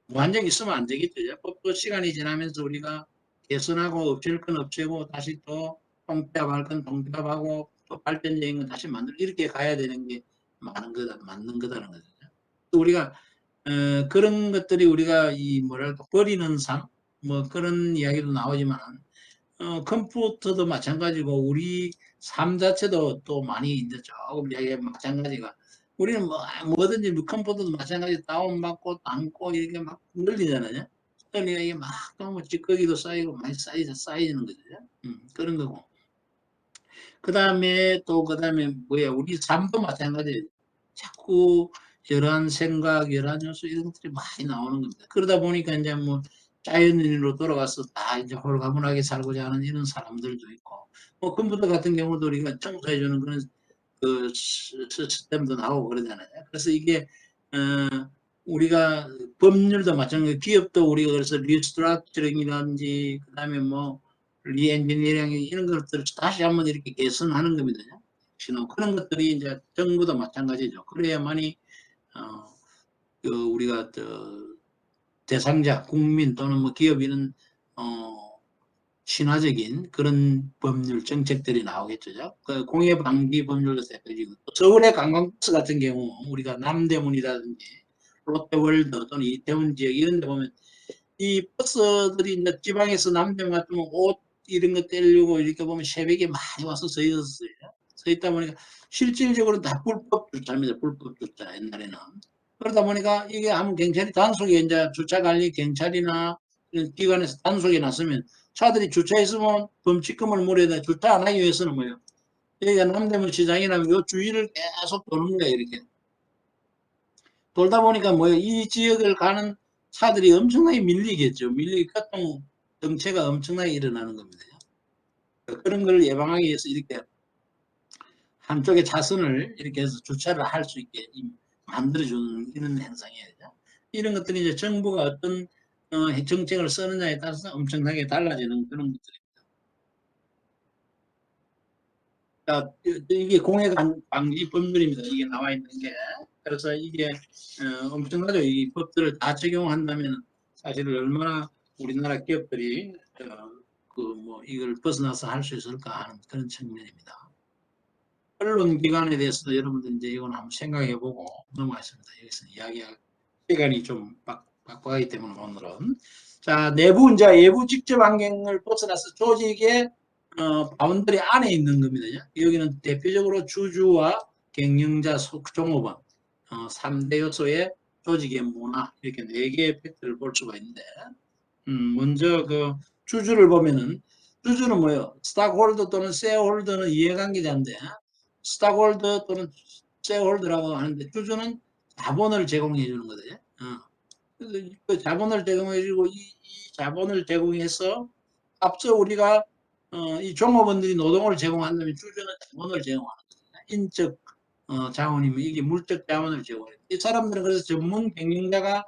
완전히 쓰면 안 되겠죠. 법도 시간이 지나면서 우리가 개선하고 없앨 건 없애고 다시 또 통폐합할 건 통폐합하고 또 발전적인 건 다시 만들고 이렇게 가야 되는 게 맞는 거다는 거죠. 우리가 그런 것들이 우리가 이 뭐랄까 버리는 삶 뭐 그런 이야기도 나오지만 컴퓨터도 마찬가지고 우리 삶 자체도 또 많이 이제 조금 이게 마찬가지가 우리는 뭐든지 컴퓨터도 마찬가지 다운받고 담고 이렇게 막 늘리잖아요. 그러니까 이게 막 너무 찌꺼기도 쌓이고 많이 쌓이는 거죠. 그런 거고. 그 다음에 또 그다음에 뭐야 우리 삶도 마찬가지예요. 자꾸 이러한 생각, 이러한 요소 이런 것들이 많이 나오는 겁니다. 그러다 보니까 이제 뭐 자연인으로 돌아가서 다 이제 홀가분하게 살고자 하는 이런 사람들도 있고, 뭐 컴퓨터 같은 경우도 우리가 청소해주는 그런 그 시스템도 나오고 그러잖아요. 그래서 이게 우리가 법률도 마찬가지, 기업도 우리가 그래서 리스트럭처링이라든지 그다음에 뭐 리엔지니어링 이런 것들을 다시 한번 이렇게 개선하는 겁니다. 그런 것들이 이제 정부도 마찬가지죠. 그래야만이 그 우리가 대상자 국민 또는 뭐 기업인은 친화적인 그런 법률 정책들이 나오겠죠. 그 공해 방지 법률도 대표적이고, 서울의 관광버스 같은 경우 우리가 남대문이라든지 롯데월드 또는 이태원 지역 이런 데 보면 이 버스들이 이제 지방에서 남대문 같으면 옷 이런 거 떼려고 이렇게 보면 새벽에 많이 와서 서 있었어요. 서 있다 보니까 실질적으로 다 불법 주차입니다. 불법 주차 옛날에는. 그러다 보니까 이게 아무 경찰이 단속에 이제 주차 관리 경찰이나 이런 기관에서 단속에 나서면 차들이 주차했으면 범칙금을 물어야 돼. 주차 안 하기 위해서는 뭐예요? 여기가 남대문 시장이나 요 주위를 계속 도는 거예요. 이렇게 돌다 보니까 뭐예요? 이 지역을 가는 차들이 엄청나게 밀리겠죠. 교통 정체가 엄청나게 일어나는 겁니다. 그런 걸 예방하기 위해서 이렇게 한쪽에 차선을 이렇게 해서 주차를 할 수 있게 만들어주는 이런 행상이에요. 이런 것들이 이제 정부가 어떤 정책을 쓰느냐에 따라서 엄청나게 달라지는 그런 것들입니다. 자, 이게 공해 방지 법률입니다. 이게 나와 있는 게. 그래서 이게 엄청나죠. 이 법들을 다 적용한다면 사실 얼마나 우리나라 기업들이 뭐 이걸 벗어나서 할 수 있을까 하는 그런 측면입니다. 언론기관에 대해서도 여러분들 이제 이건 한번 생각해보고 넘어가겠습니다. 여기서 이야기할 시간이 좀 빡빡하기 때문에 오늘은. 자, 내부, 이제 외부 직접 환경을 벗어나서 조직의 바운더리 안에 있는 겁니다. 여기는 대표적으로 주주와 경영자, 종업원 3대 요소의 조직의 문화 이렇게 4개의 팩트를 볼 수가 있는데 먼저 그 주주를 보면은 주주는 뭐예요? 스탁홀더 또는 쉐어홀더는 이해관계자인데 스탁홀더 또는 쉐어홀더라고 하는데 주주는 자본을 제공해 주는 거죠. 그 자본을 제공해 주고 이 자본을 제공해서 앞서 우리가 이 종업원들이 노동을 제공한다면 주주는 자본을 제공하는 거죠. 인적 자원이면 이게 물적 자원을 제공해요. 이 사람들은 그래서 전문 경영자가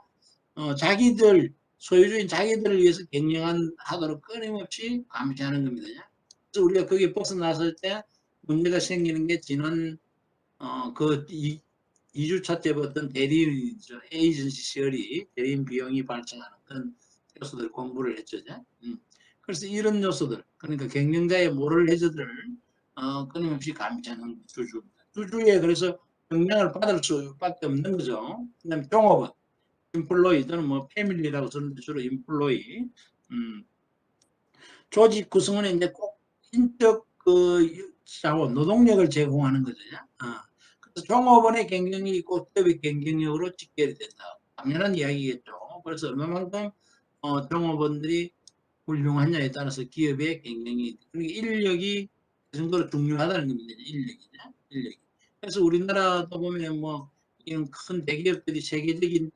자기들 소유주인 자기들을 위해서 경영하도록 끊임없이 감시하는 겁니다. 그래서 우리가 거기에 벗어났을 때 문제가 생기는 게 지난 그 2주차 때 봤던 대리인 에이전시 시열이 대리인 비용이 발생하는 그런 요소들 공부를 했죠. 그래서 이런 요소들 그러니까 경영자의 모럴 해저들을 끊임없이 감시하는 주주입니다. 주주에 그래서 영향을 받을 수밖에 없는 거죠. 그다음에 종업원 인플로이 또는 뭐 패밀리라고 쓰는데 주로 인플로이 조직 구성원에 이제 꼭 인적 그 자원 노동력을 제공하는 거죠. 그래서 종업원의 경쟁력이 있고 기업의 경쟁력으로 직결이 된다. 당연한 이야기겠죠. 그래서 얼마만큼 종업원들이 훌륭하냐에 따라서 기업의 경쟁이 그러니까 인력이 그 정도로 중요하다는 겁니다. 인력이. 그래서 우리나라도 보면 뭐 이런 큰 대기업들이 세계적인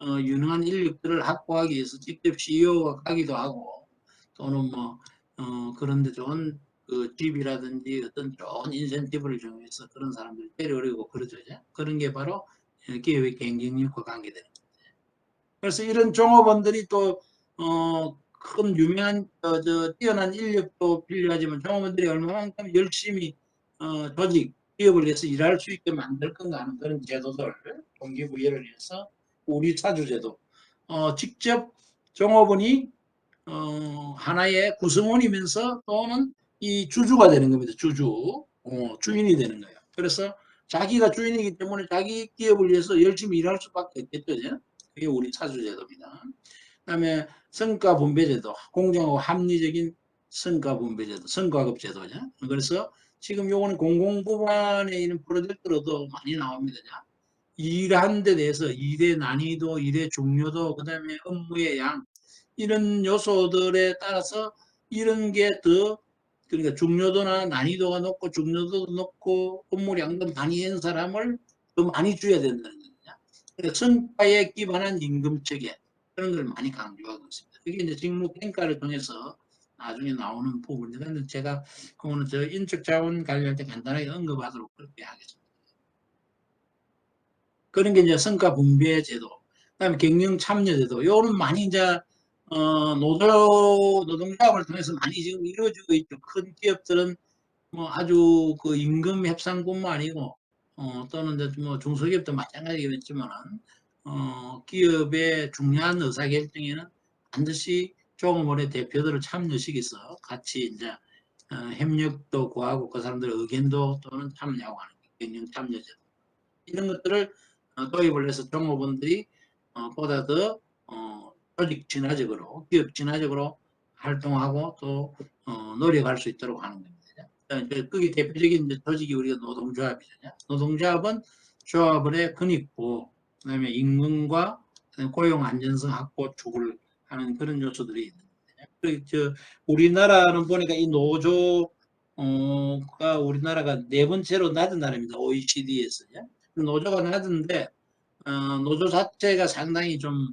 유능한 인력들을 확보하기 위해서 직접 CEO가 가기도 하고 또는 뭐 그런데 좋은 그 집이라든지 어떤 좋은 인센티브를 정해서 그런 사람들을 데려오려고 그러죠. 그런 게 바로 기업의 경쟁력과 관계되는 거죠. 그래서 이런 종업원들이 또 큰 유명한 뛰어난 인력도 필요하지만 종업원들이 얼마만큼 열심히 조직 기업을 위해서 일할 수 있게 만들 건가 하는 그런 제도들 동기부여를 해서 우리 사주제도 직접 종업원이 하나의 구성원이면서 또는 이 주주가 되는 겁니다. 주인이 되는 거예요. 그래서 자기가 주인이기 때문에 자기 기업을 위해서 열심히 일할 수밖에 없겠죠. 그게 우리 사주제도입니다. 그다음에 성과분배제도, 공정하고 합리적인 성과분배제도, 성과급제도죠. 그래서 지금 요거는 공공부문에 있는 프로젝트로도 많이 나옵니다. 일하는 데 대해서 일의 난이도, 일의 중요도, 그 다음에 업무의 양, 이런 요소들에 따라서 이런 게 더, 그러니까 중요도나 난이도가 높고 중요도도 높고 업무량도 많이 한 사람을 더 많이 줘야 된다는 거죠. 그러니까 성과에 기반한 임금 체계, 그런 걸 많이 강조하고 있습니다. 이게 이제 직무 평가를 통해서 나중에 나오는 부분인데, 근데 제가 그거는 저 인적 자원 관리할 때 간단하게 언급하도록 그렇게 하겠습니다. 그런 게 이제 성과 분배 제도, 그다음에 경영 참여 제도, 요거는 많이 이제 노동조합을 통해서 많이 지금 이루어지고 있죠. 큰 기업들은 뭐 아주 그 임금 협상뿐만 아니고 또는 이제 뭐 중소기업도 마찬가지겠지만은 기업의 중요한 의사결정에는 반드시 조금의 대표들을 참여시켜서 같이 이제 협력도 구하고 그 사람들의 의견도 또는 참여하고 하는 경영 참여제도, 이런 것들을 도입을 해서 종업원들이 보다 더 조직 진화적으로, 기업 진화적으로 활동하고 또 노력할 수 있도록 하는 겁니다. 그게 대표적인 조직이 우리가 노동조합이잖아요. 노동조합은 조합원의 근익보, 그다음에 임금과 고용 안전성 확보 추구를 하는 그런 요소들이 있는 거예요. 우리나라는 보니까 이 노조가 우리나라가 네 번째로 낮은 나라입니다. OECD에서요. 노조가 낮은데 노조 자체가 상당히 좀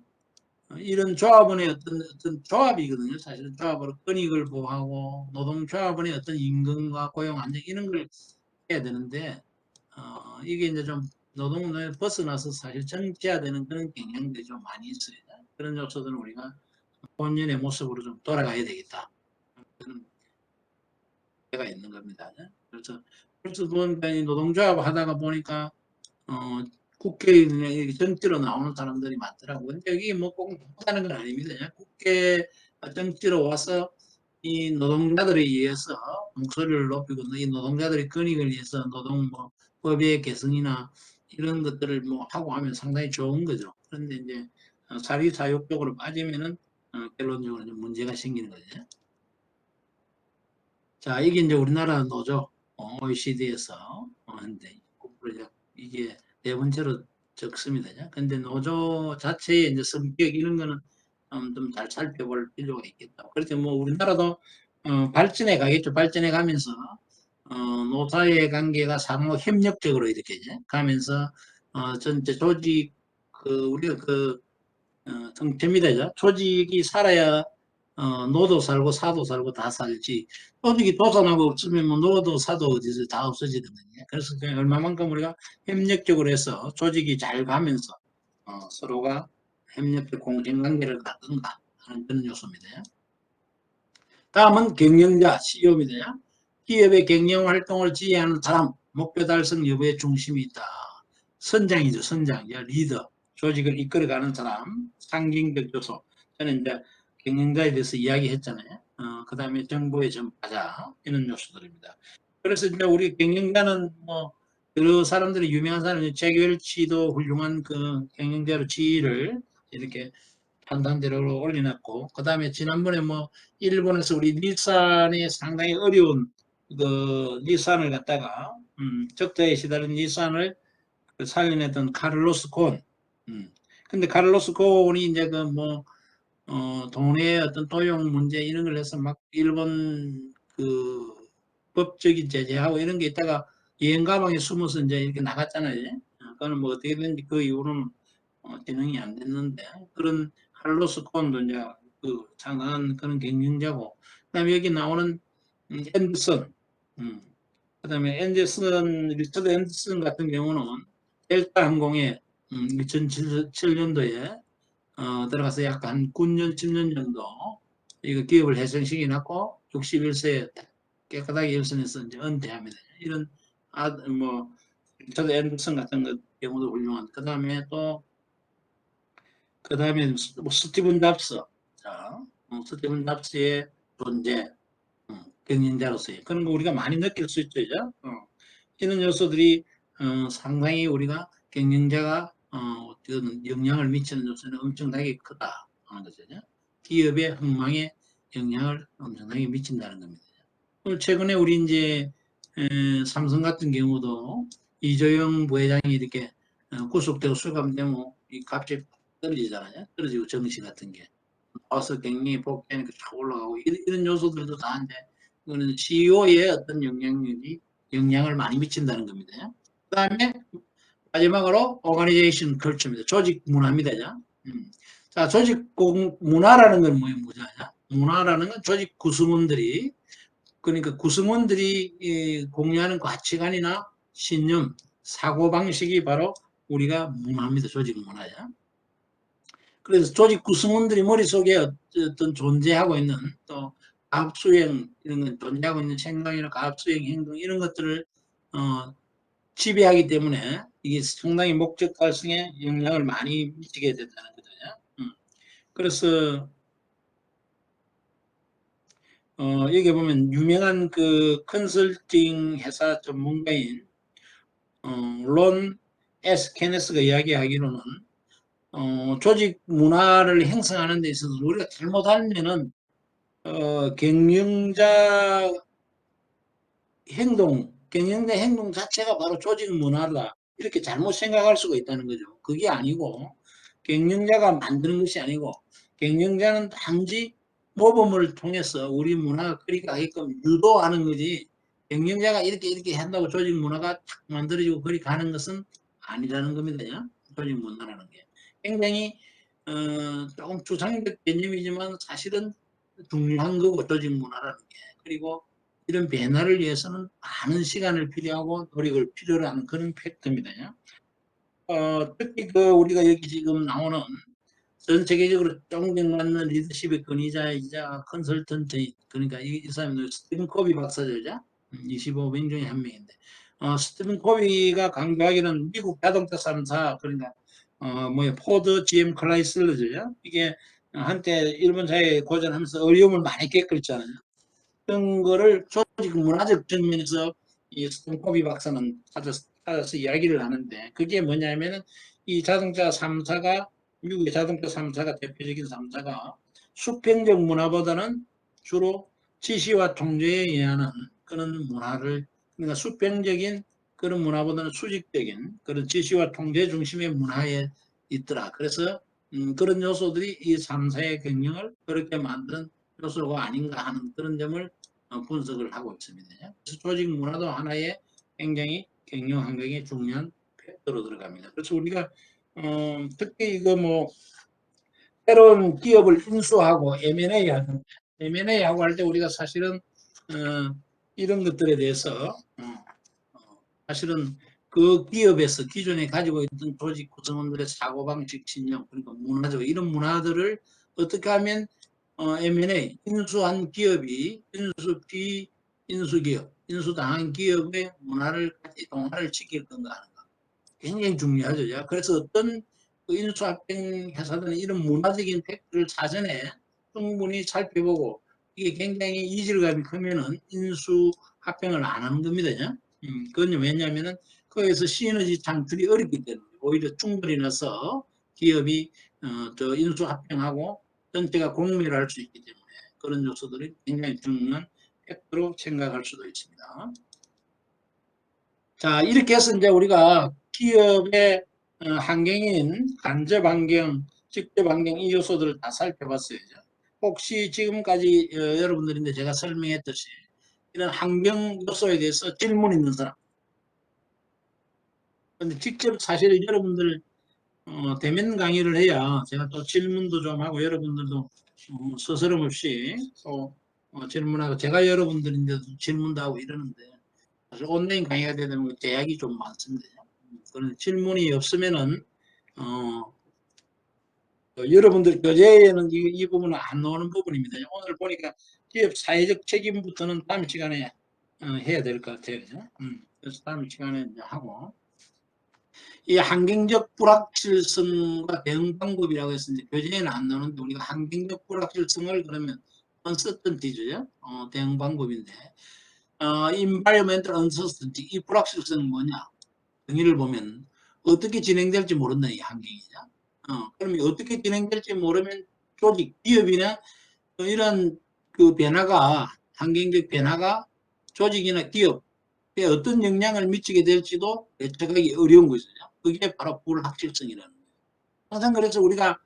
이런 조합원의 어떤 조합이거든요. 사실은 조합으로 권익을 보호하고 노동조합원의 어떤 임금과 고용 안정 이런 걸 해야 되는데 이게 이제 좀 노동을 벗어나서 사실 정치화되는 그런 경향들이 좀 많이 있어요. 그런 요소들은 우리가 본연의 모습으로 좀 돌아가야 되겠다. 그런 때가 있는 겁니다. 그래서 보니까 노동조합 하다가 보니까 어, 국회에 정치로 나오는 사람들이 많더라고요. 근데 여기 뭐 꼭 나쁘다는 건 아닙니다. 그냥 국회 정치로 와서 이 노동자들에 의해서 목소리를 높이고 이 노동자들의 권익을 위해서 노동 뭐 법의 개선이나 이런 것들을 뭐 하고 하면 상당히 좋은 거죠. 그런데 이제 사리 사욕 쪽으로 빠지면은 결론적으로 좀 문제가 생기는 거죠. 자, 이게 이제 우리나라 노조 OECD에서 한데 이게 네 번째로 적습니다. 근데 노조 자체의 이제 성격 이런 거는 좀 잘 살펴볼 필요가 있겠다. 그렇죠. 뭐 우리나라도 발전해 가겠죠. 발전해 가면서 노사의 관계가 상호 협력적으로 이렇게 가면서 전체 조직 우리가 정체입니다. 조직이 살아야 노도 살고 사도 살고 다 살지. 조직이 도산하고 없으면 뭐 노도 사도 어디서 다 없어지는 거예요. 그래서 얼마만큼 우리가 협력적으로 해서 조직이 잘 가면서 서로가 협력적 공생관계를 갖는가 하는 그런 요소입니다. 다음은 경영자, CEO입니다. 기업의 경영 활동을 지휘하는 사람, 목표 달성 여부에 중심이 있다. 선장이죠, 선장. 리더. 조직을 이끌어가는 사람, 상징적 요소. 저는 이제 경영자에 대해서 이야기했잖아요. 그 다음에 정보의 전파자, 이런 요소들입니다. 그래서 이제 우리 경영자는 뭐, 여러 사람들이 유명한 사람이 재결치도 훌륭한 그 경영자로 지위를 이렇게 판단대로 올려놨고, 그 다음에 지난번에 뭐, 일본에서 우리 닛산이 상당히 어려운 그 닛산을 갖다가, 적자에 시달린 닛산을 살려냈던 카를로스 곤. 근데 카를로스 곤이 이제 그 뭐, 돈의 어떤 도용 문제 이런 걸 해서 막 일본 그 법적인 제재하고 이런 게 있다가 여행 가방에 숨어서 이제 이렇게 나갔잖아요. 그거는 뭐 어떻게든지 그 이후로는 진행이 안 됐는데 그런 칼로스 콘도 이제 그 상당한 그런 경영자고, 그다음에 여기 나오는 앤더슨, 그다음에 리처드 앤더슨 같은 경우는 델타 항공에 2007년도에 들어가서 약 한 9년, 10년 정도 이거 기업을 해생시켜 놨고 61세에 깨끗하게 일선에서 이제 은퇴합니다. 이런 뭐 리처드 앤더슨 같은 경우도 훌륭한. 그다음에 또 뭐 스티븐 잡스, 자, 스티븐 잡스의 존재, 경영자로서의 그런 거 우리가 많이 느낄 수 있죠, 이런 요소들이 상당히 우리가 경영자가 영향을 미치는 요소는 엄청나게 크다 하는 거죠. 기업의 흥망에 영향을 엄청나게 미친다는 겁니다. 최근에 우리 이제 삼성 같은 경우도 이조영 부회장이 이렇게 구속되고 수감되면 이 값이 떨어지잖아요. 떨어지고 정시 같은 게 나와서 경영이 복귀하니까 쫙 올라가고 이런 요소들도 다 이제 그거는 CEO의 어떤 영향을 많이 미친다는 겁니다. 그 다음에 마지막으로 오가니제이션 컬처입니다. 조직 문화입니다. 자, 조직 문화라는 건 뭐냐? 문화라는 건 조직 구성원들이 그러니까 구성원들이 공유하는 가치관이나 신념, 사고방식이 바로 우리가 문화입니다. 조직 문화야. 그래서 조직 구성원들이 머릿속에 어떤 존재하고 있는 또 가압수행 이런 건 존재하고 있는 생각이나 가압수행 행동 이런 것들을 지배하기 때문에 이게 상당히 목적 달성에 영향을 많이 미치게 된다는 거죠. 그래서 여기 보면 유명한 그 컨설팅 회사 전문가인 론 S. 케네스가 이야기하기로는 조직 문화를 형성하는 데 있어서 우리가 잘못하면은 경영자 행동 자체가 바로 조직 문화다. 이렇게 잘못 생각할 수가 있다는 거죠. 그게 아니고 경영자가 만드는 것이 아니고 경영자는 단지 모범을 통해서 우리 문화가 그리 가게끔 유도하는 거지 경영자가 이렇게 한다고 조직 문화가 탁 만들어지고 그리 가는 것은 아니라는 겁니다. 조직 문화라는 게 굉장히 조금 추상적 개념이지만 사실은 중요한 거고 조직 문화라는 게 그리고 이런 변화를 위해서는 많은 시간을 필요하고 노력을 필요로 하는 그런 팩트입니다. 특히 그 우리가 여기 지금 나오는 전 세계적으로 존경받는 리더십의 권위자이자 컨설턴트 그러니까 이 사람은 스티븐 코비 박사죠. 25명 중에 한 명인데 스티븐 코비가 강조하기는 미국 자동차 3사 그러니까 포드, GM, 클라이슬러죠. 이게 한때 일본 사회에 고전하면서 어려움을 많이 겪었잖아요. 그런 거를 조직 문화적 측면에서 이 스티븐 코비 박사는 찾아서 이야기를 하는데 그게 뭐냐면은 이 자동차 3사가 미국의 자동차 3사가 대표적인 3사가 수평적 문화보다는 주로 지시와 통제에 의한 그런 문화를 그러니까 수평적인 그런 문화보다는 수직적인 그런 지시와 통제 중심의 문화에 있더라. 그래서 그런 요소들이 이 3사의 경영을 그렇게 만드는 요소가 아닌가 하는 그런 점을 분석을 하고 있습니다. 그래서 조직 문화도 하나의 굉장히 경영 환경에 중요한 팩터로 들어갑니다. 그래서 우리가 특히 이거 새로운 기업을 인수하고 M&A 하는 M&A 하고 할 때 우리가 사실은 이런 것들에 대해서 사실은 그 기업에서 기존에 가지고 있던 조직 구성원들의 사고방식, 신념, 그러니까 문화적 이런 문화들을 어떻게 하면 M&A 인수한 기업이 비인수기업, 인수당한 기업의 문화를 같이 동화를 시킬 건가 하는 거 굉장히 중요하죠. 그래서 어떤 그 인수합병 회사들은 이런 문화적인 팩트를 사전에 충분히 살펴보고 이게 굉장히 이질감이 크면은 인수합병을 안 하는 겁니다. 그건 왜냐하면은 거기서 시너지 창출이 어렵기 때문에 오히려 충돌이 나서 기업이 저 인수합병하고 전체가 공멸할 수 있기 때문에 그런 요소들이 굉장히 중요한 팩트로 생각할 수도 있습니다. 자, 이렇게 해서 이제 우리가 기업의 환경인 간접 환경, 직접 환경 이 요소들을 다 살펴봤어요. 혹시 지금까지 여러분들인데 제가 설명했듯이 이런 환경 요소에 대해서 질문 있는 사람. 근데 직접 사실 여러분들 대면 강의를 해야 제가 또 질문도 좀 하고 여러분들도 스스럼 없이 또 질문하고 제가 여러분들인데도 질문도 하고 이러는데 사실 온라인 강의가 되다 보면 제약이 좀 많습니다. 그런 질문이 없으면은 여러분들 교재에는 이 부분은 안 나오는 부분입니다. 오늘 보니까 기업 사회적 책임부터는 다음 시간에 해야 될 것 같아요. 그래서 다음 시간에 이제 하고 이 환경적 불확실성과 대응 방법이라고 해서 이제 교재에는 안 나오는데 우리가 환경적 불확실성을 그러면 uncertainty죠. 대응 방법인데 environmental uncertainty 이 불확실성은 뭐냐? 정의를 보면 어떻게 진행될지 모른다 이 환경이냐. 그러면 어떻게 진행될지 모르면 조직, 기업이나 이런 그 변화가 환경적 변화가 조직이나 기업 어떤 영향을 미치게 될지도 예측하기 어려운 것이죠. 그게 바로 불확실성이라는 거예요. 항상 그래서 우리가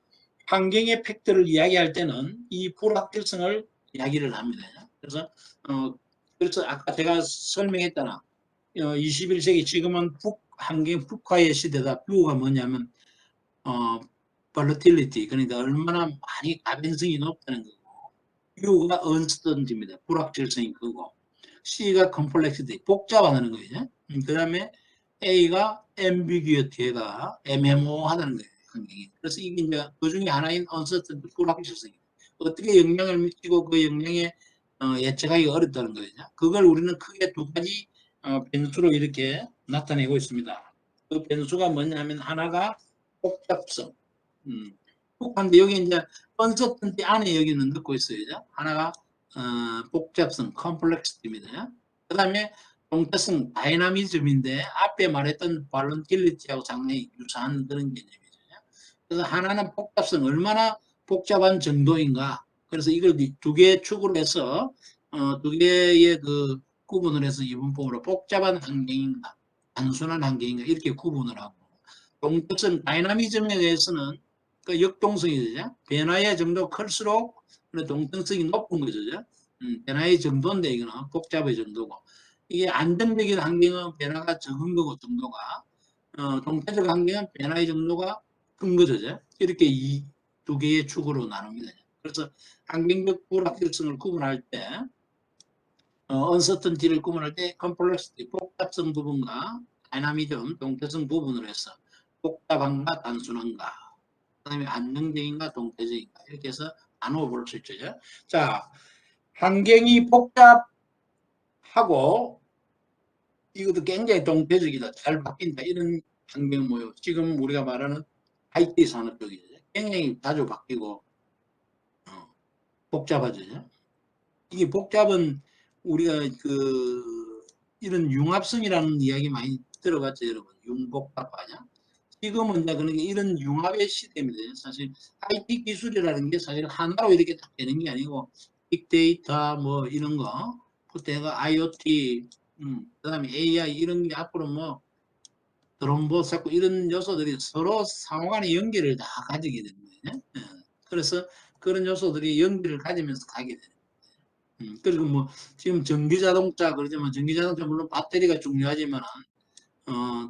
환경의 팩트를 이야기할 때는 이 불확실성을 이야기를 합니다. 그래서 그래서 아까 제가 설명했잖아. 21세기 지금은 환경 북화의 시대다. 뷰가 뭐냐면 volatility, 그러니까 얼마나 많이 가변성이 높다는 거고, U가 uncertainty입니다. 불확실성이 크고, C가 complexity, 복잡하다는 거예요. 그 다음에 A가 ambiguity가 애매모호하다는 거예요. 환경이. 그래서 이게 이제 그 중에 하나인 uncertainty, 불확실성이 어떻게 영향을 미치고 그 영향에 예측하기가 어렵다는 거예요. 그걸 우리는 크게 두 가지 변수로 이렇게 나타내고 있습니다. 그 변수가 뭐냐면 하나가 복잡성, 복한데 여기 이제 uncertainty 안에 여기는 넣고 있어요. 하나가 복잡성, complexity입니다. 그 다음에 동태성, 다이나미즘인데 앞에 말했던 volatility 하고 상당히 유사한 그런 개념이죠. 그래서 하나는 복잡성, 얼마나 복잡한 정도인가. 그래서 이걸 두 개의 축으로 해서 두 개의 그 구분을 해서 이분법으로 복잡한 환경인가, 단순한 환경인가 이렇게 구분을 하고, 동태성, 다이나미즘에 대해서는 그 역동성이죠. 변화의 정도가 클수록 동등성이 높은 거죠. 변화의 정도인데 이거는 복잡의 정도고, 이게 안정적인 환경은 변화가 적은 거고 정도가, 동태적 환경은 변화의 정도가 큰 거죠. 이렇게 이 두 개의 축으로 나눕니다. 그래서 환경적 불확실성을 구분할 때, uncertainty를 구분할 때 complexity, 복잡성 부분과 다이나미즘, 동태성 부분으로 해서 복잡한가 단순한가, 그 다음에 안정적인가 동태적인가 이렇게 해서 나누어 볼 수 있죠. 자, 환경이 복잡하고 이것도 굉장히 동태적이다, 잘 바뀐다, 이런 환경 모여 지금 우리가 말하는 IT 산업 쪽이죠. 굉장히 자주 바뀌고 복잡하죠. 이게 복잡은 우리가 이런 융합성이라는 이야기 많이 들어봤죠, 여러분. 융복합하냐? 지금은 이제 그러니까 이런 융합의 시대입니다. 사실 IT 기술이라는 게 사실 하나로 이렇게 딱 되는 게 아니고 빅데이터 뭐 이런 거, 그때가 IoT, 그다음에 AI 이런 게 앞으로 뭐 드론봇 자꾸 이런 요소들이 서로 상호간의 연결을 다 가지게 되는 거예요. 그래서 그런 요소들이 연결을 가지면서 가게 되는 거예요. 그리고 뭐 지금 전기자동차 그러지만 전기자동차 물론 배터리가 중요하지만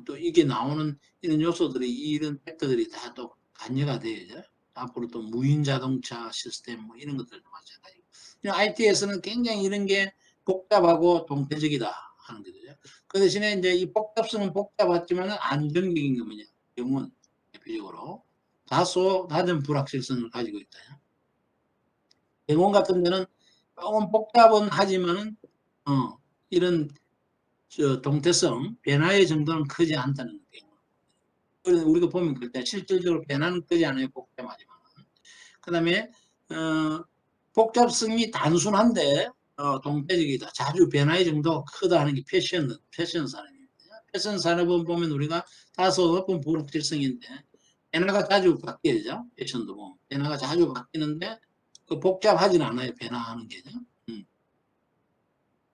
또 이게 나오는 이런 요소들이 이런 팩터들이 다 또 관여가 돼야죠. 앞으로 또 무인 자동차 시스템 뭐 이런 것들도 마찬가지고. IT에서는 굉장히 이런 게 복잡하고 동태적이다 하는 거죠. 그 대신에 이제 이 복잡성은 복잡하지만 안정적인 게 뭐냐? 영원 대표적으로 다소 낮은 불확실성을 가지고 있다. 영원 같은 데는 조금 복잡은 하지만은 이런 동태성 변화의 정도는 크지 않다는 거예요. 우리가 보면 그때 실질적으로 변화는 크지 않아요. 복잡하지만. 그 다음에 복잡성이 단순한데 동태적이다. 자주 변화의 정도가 크다 하는 게 패션 산업입니다. 패션 산업은 보면 우리가 다소 높은 불확실성인데 변화가 자주 바뀌죠. 패션도 보면 변화가 자주 바뀌는데 그 복잡하진 않아요. 변화하는 게죠.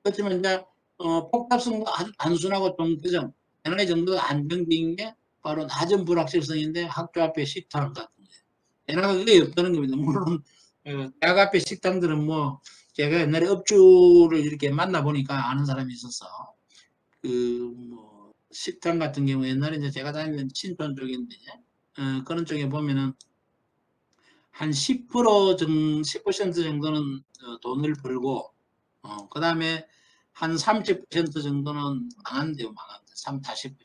그렇지만 이제 복잡성도 아주 단순하고 동태적, 변화의 정도가 안정적인 게 바로 낮은 불확실성인데 학교 앞에 식당 같은 거예요. 변화가 그게 없다는 겁니다. 물론 대학 앞에 식당들은 뭐 제가 옛날에 업주를 이렇게 만나보니까 아는 사람이 있어서 뭐 식당 같은 경우 옛날에 이제 제가 다니는 신촌 쪽인데 그런 쪽에 보면은 한 10% 정도는 돈을 벌고 그 다음에 한 30% 정도는 망한대요, 망한대. 3, 40%.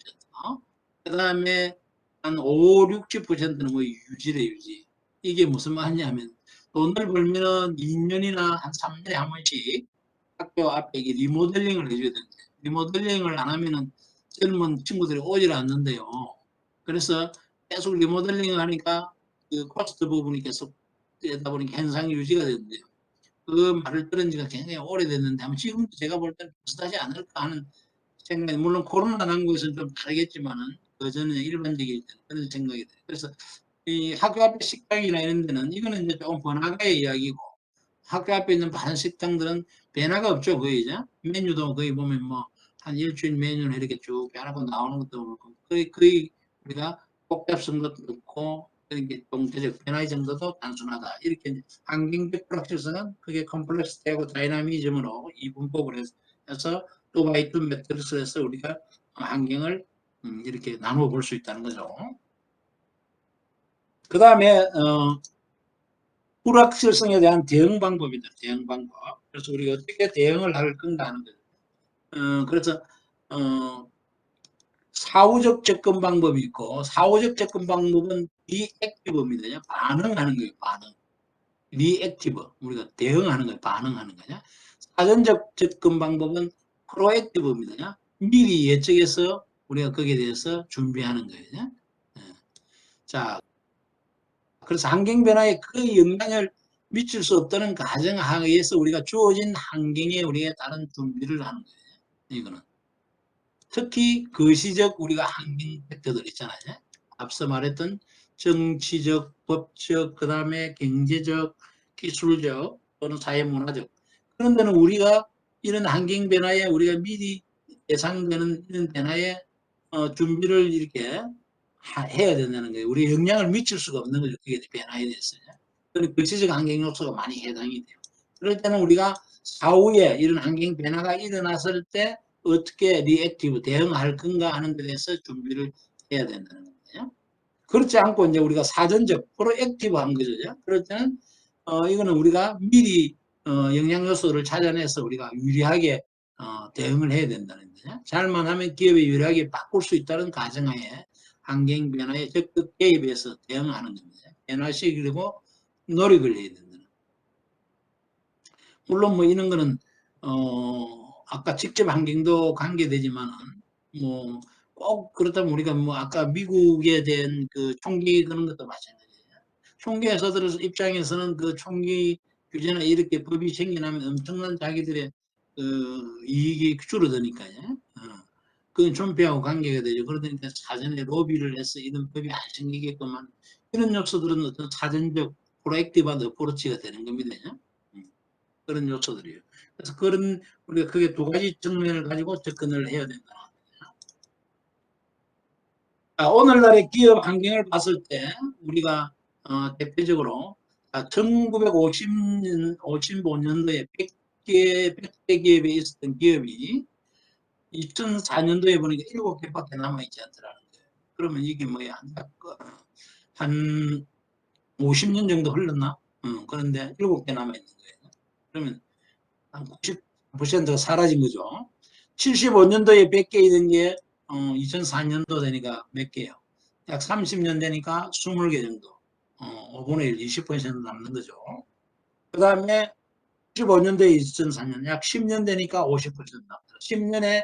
그 다음에 한 5, 60%는 뭐 유지래, 유지. 이게 무슨 말이냐면, 돈을 벌면 2년이나 한 3년에 한 번씩 학교 앞에 이게 리모델링을 해줘야 되는데, 리모델링을 안 하면은 젊은 친구들이 오질 않는데요. 그래서 계속 리모델링을 하니까 그 코스트 부분이 계속 되다 보니까 현상이 유지가 되는데요. 그 말을 들은 지가 굉장히 오래됐는데 아마 지금도 제가 볼 때는 비슷하지 않을까 하는 생각이, 물론 코로나 난 것은 좀 다르겠지만은 그전에 일반적인 그런 생각이 들어요. 그래서 이 학교 앞에 식당이나 이런 데는 이거는 이제 조금 번화가의 이야기고, 학교 앞에 있는 다른 식당들은 변화가 없죠. 거의 이제 메뉴도 거의 보면 뭐 한 일주일 매년 이렇게 쭉 변하고 나오는 것도 그렇고 거의 우리가 복잡성 것도 없고 이렇게 동체적 변화의 정도도 단순하다. 이렇게 환경적 불확실성은 그게 컴플렉스되고 다이나미즘으로 이분법을 해서 2x2 매트릭스에서 우리가 환경을 이렇게 나누어 볼 수 있다는 거죠. 그 다음에 불확실성에 대한 대응 방법이다. 대응 방법. 그래서 우리가 어떻게 대응을 할 건가 하는 거죠. 그래서 사후적 접근 방법이 있고, 사후적 접근 방법은 리액티브입니다. 반응하는 거예요. 반응. 리액티브. 우리가 대응하는 거예요. 반응하는 거냐. 사전적 접근 방법은 프로액티브입니다. 미리 예측해서 우리가 거기에 대해서 준비하는 거예요. 자, 그래서 환경 변화에 그 영향을 미칠 수 없다는 가정하에서 우리가 주어진 환경에 우리가 다른 준비를 하는 거예요. 이거는. 특히 거시적 우리가 환경 팩터들 있잖아요. 앞서 말했던 정치적, 법적, 그 다음에 경제적, 기술적 또는 사회문화적 그런 데는 우리가 이런 환경 변화에 우리가 미리 예상되는 이런 변화에 준비를 이렇게 해야 된다는 거예요. 우리 영향을 미칠 수가 없는 거죠. 그게 변화에 대해서. 그런 거시적 환경 요소가 많이 해당이 돼요. 그럴 때는 우리가 사후에 이런 환경 변화가 일어났을 때 어떻게 리액티브 대응할 건가 하는 데 대해서 준비를 해야 된다는 거예요. 그렇지 않고 이제 우리가 사전적 프로액티브한 거죠. 그럴 때는 이거는 우리가 미리 영향 요소를 찾아내서 우리가 유리하게 대응을 해야 된다는 거죠. 잘만 하면 기업이 유리하게 바꿀 수 있다는 가정하에 환경 변화에 적극 개입해서 대응하는 겁니다. 변화시키려고 노력을 해야 된다. 물론 뭐 이런 거는 아까 직접 환경도 관계되지만은 뭐 꼭 그렇다면 우리가 뭐 아까 미국에 대한 그 총기 그런 것도 마찬가지예요. 총기 회사들 입장에서는 그 총기 규제나 이렇게 법이 생겨나면 엄청난 자기들의 그 이익이 줄어드니까요. 그건 존폐하고 관계가 되죠. 그러니까 사전에 로비를 해서 이런 법이 안 생기게끔만 이런 요소들은 어떤 사전적 프로액티브한 어프로치가 되는 겁니다. 그런 요소들이에요. 그래서 그런 우리가 그게 두 가지 측면을 가지고 접근을 해야 된다. 오늘날의 기업 환경을 봤을 때 우리가 대표적으로 1950년, 55년도에 100개 기업에 있었던 기업이 2004년도에 보니까 7개밖에 남아있지 않더라는 거예요. 그러면 이게 뭐야? 한 50년 정도 흘렀나? 그런데 7개 남아있는 거예요. 그러면 한 90%가 사라진 거죠. 75년도에 100개이던 게 2004년도 되니까 몇 개요? 약 30년 되니까 20개 정도. 5분의 1, 20% 남는 거죠. 그 다음에 15년도에 2004년, 약 10년 되니까 50% 남죠. 10년에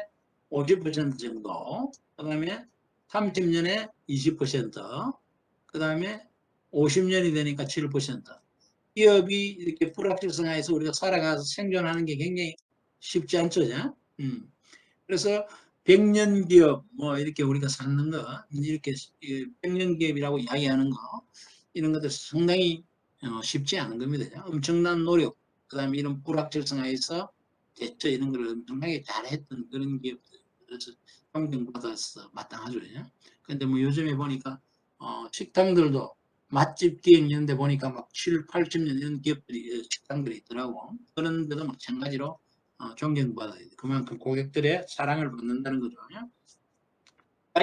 50% 정도. 그 다음에 30년에 20%. 그 다음에 50년이 되니까 7%. 기업이 이렇게 불확실성하에서 우리가 살아가서 생존하는 게 굉장히 쉽지 않죠. 그래서 100년 기업, 뭐 이렇게 우리가 찾는 거, 이렇게 100년 기업이라고 이야기하는 거, 이런 것들 상당히 쉽지 않은 겁니다. 엄청난 노력, 그 다음에 이런 불확실성하에서 대처 이런 걸 엄청나게 잘했던 그런 기업들, 그래서 존경받아서 마땅하죠. 근데 뭐 요즘에 보니까 식당들도 맛집 기업 있는데 보니까 막 7, 80년 이런 기업들이 식당들이 있더라고. 그런 데도 마찬가지로 존경받아야 돼. 그만큼 고객들의 사랑을 받는다는 거죠.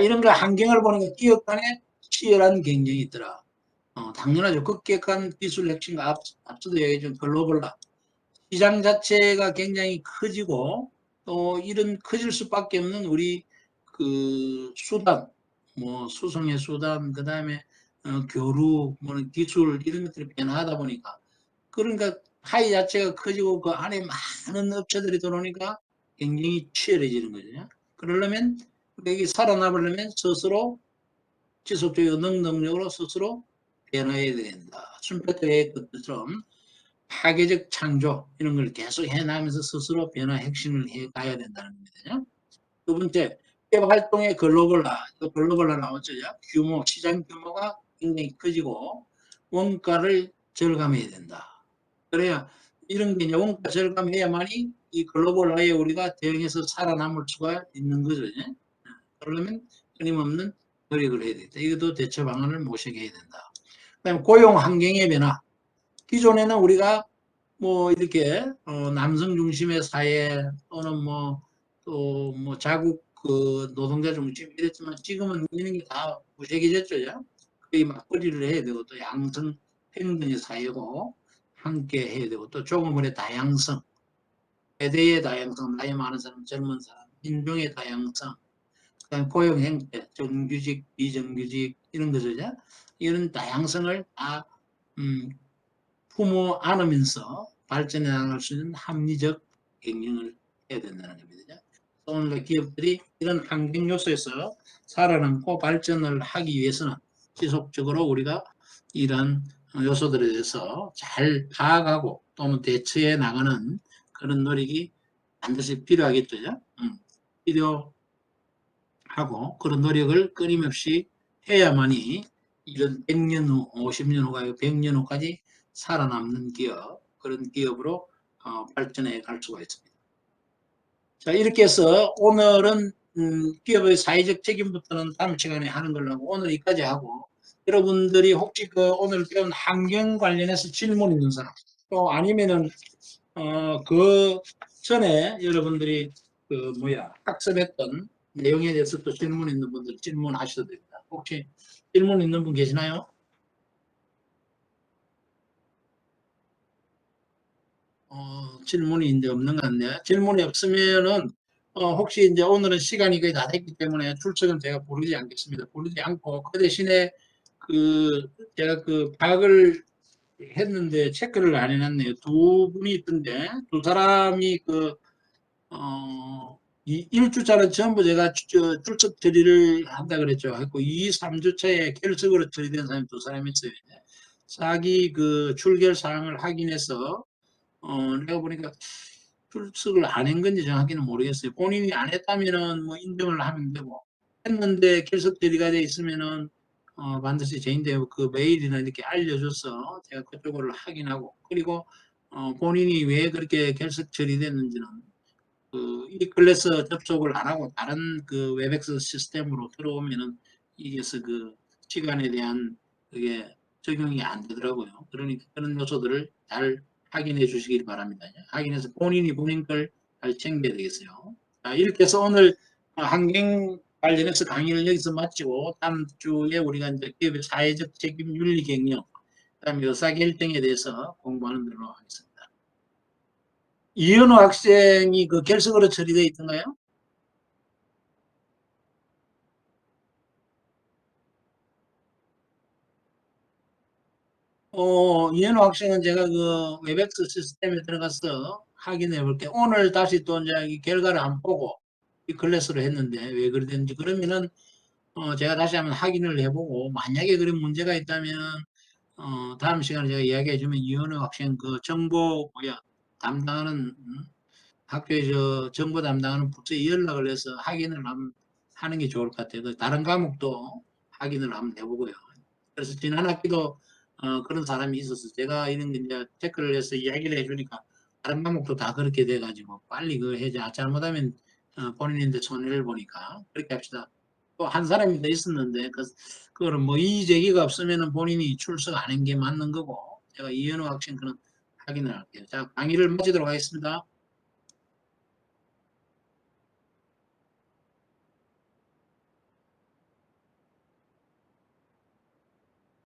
이런 거 환경을 보니까 기업 간에 치열한 경쟁이 있더라. 당연하죠. 급격한 기술 혁신과 앞서도 얘기했지만 글로벌화. 시장 자체가 굉장히 커지고 또 이런 커질 수밖에 없는 우리 그 수단, 뭐 수송의 수단, 그 다음에 교류, 뭐 기술 이런 것들이 변화하다 보니까 그러니까 파이 자체가 커지고 그 안에 많은 업체들이 들어오니까 경쟁이 치열해지는 거죠. 그러려면 여기 살아남으려면 스스로 지속적이고 능동적으로 스스로 변화해야 된다. 춤페트의 것처럼 파괴적 창조 이런 걸 계속 해나가면서 스스로 변화 핵심을 해가야 된다는 겁니다. 두 번째, 기업 활동의 글로벌화. 글로벌화는 어쩌죠? 규모, 시장 규모가 굉장히 커지고 원가를 절감해야 된다. 그래야 이런 게 이제 원가 절감해야만이 이 글로벌 화에 우리가 대응해서 살아남을 수가 있는 거죠. 예? 그러려면 끊임없는 노력을 해야 되겠다. 이것도 대처 방안을 모색해야 된다. 그다음에 고용 환경의 변화. 기존에는 우리가 뭐 이렇게 남성 중심의 사회 또는 뭐 또 뭐 자국 그 노동자 중심 이랬지만 지금은 이런 게 다 무색해졌죠. 거의 맞벌이를 해야 되고 또 양성 평등의 사회고 함께 해야 되고 또 조금의 다양성, 세대의 다양성, 나이 많은 사람, 젊은 사람, 인종의 다양성, 그다음 고용 형태, 정규직, 비정규직 이런 거죠. 이런 다양성을 다 품어 안으면서 발전해 나갈 수 있는 합리적 경영을 해야 된다는 겁니다. 오늘 기업들이 이런 환경 요소에서 살아남고 발전을 하기 위해서는 지속적으로 우리가 이런 요소들에 대해서 잘 파악하고 또는 대처해 나가는 그런 노력이 반드시 필요하겠죠. 필요하고 그런 노력을 끊임없이 해야만이 이런 100년 후, 50년 후가 100년 후까지 살아남는 기업, 그런 기업으로 발전해 갈 수가 있습니다. 자, 이렇게 해서 오늘은 기업의 사회적 책임부터는 다음 시간에 하는 걸로 하고 오늘 여기까지 하고 여러분들이 혹시 그 오늘 배운 환경 관련해서 질문 있는 사람 또 아니면은 그 전에 여러분들이 그 학습했던 내용에 대해서 또 질문 있는 분들 질문하셔도 됩니다. 혹시 질문 있는 분 계시나요? 질문이 이제 없는 것 같네요. 질문이 없으면은 혹시 이제 오늘은 시간이 거의 다 됐기 때문에 출석은 제가 부르지 않겠습니다. 부르지 않고 그 대신에 그 제가 그 파악을 했는데 체크를 안 해놨네요. 두 분이 있던데 두 사람이 그 이 1주차는 전부 제가 출석 처리를 한다 그랬죠. 했고 2, 3주차에 결석으로 처리된 사람이 두 사람이 있어요. 자기 그 출결 사항을 확인해서 내가 보니까 출석을 안 한 건지 정확히는 모르겠어요. 본인이 안 했다면은 뭐 인정을 하면 되고 했는데 결석 처리가 돼 있으면은 반드시 저희한테 그 메일이나 이렇게 알려줘서 제가 그쪽을 확인하고 그리고 본인이 왜 그렇게 결석 처리됐는지는 그 이클래스 접속을 안 하고 다른 그 웹엑스 시스템으로 들어오면은 이게서 그 시간에 대한 그게 적용이 안 되더라고요. 그러니까 그런 요소들을 잘 확인해 주시길 바랍니다. 확인해서 본인이 본인 걸 잘 챙겨야 되겠어요. 자, 이렇게 해서 오늘 환경 관련해서 강의를 여기서 마치고 다음 주에 우리가 이제 기업의 사회적 책임 윤리 경영, 그다음에 의사결정에 대해서 공부하는 걸로 하겠습니다. 이현우 학생이 그 결석으로 처리되어 있던가요? 이현우 학생은 제가 그 웹엑스 시스템에 들어가서 확인해 볼게요. 오늘 다시 또 이제 이 결과를 안 보고 이 클래스로 했는데 왜 그러는지 그러면은 제가 다시 한번 확인을 해보고 만약에 그런 문제가 있다면 다음 시간에 제가 이야기해 주면 이현우 학생 그 정보 담당하는 학교에 정보 담당하는 부서에 연락을 해서 확인을 한번 하는 게 좋을 것 같아요. 그 다른 과목도 확인을 한번 해보고요. 그래서 지난 학기도 그런 사람이 있어서 제가 이런 게 이제 체크를 해서 이야기를 해주니까 다른 과목도 다 그렇게 돼가지고 빨리 그 해자 잘못하면 본인인데 손해를 보니까 그렇게 합시다. 또 한 사람이 더 있었는데 그거는 뭐 이의제기가 없으면 본인이 출석 안 한 게 맞는 거고 제가 이현우 학생 그는 확인을 할게요. 자, 강의를 마치도록 하겠습니다.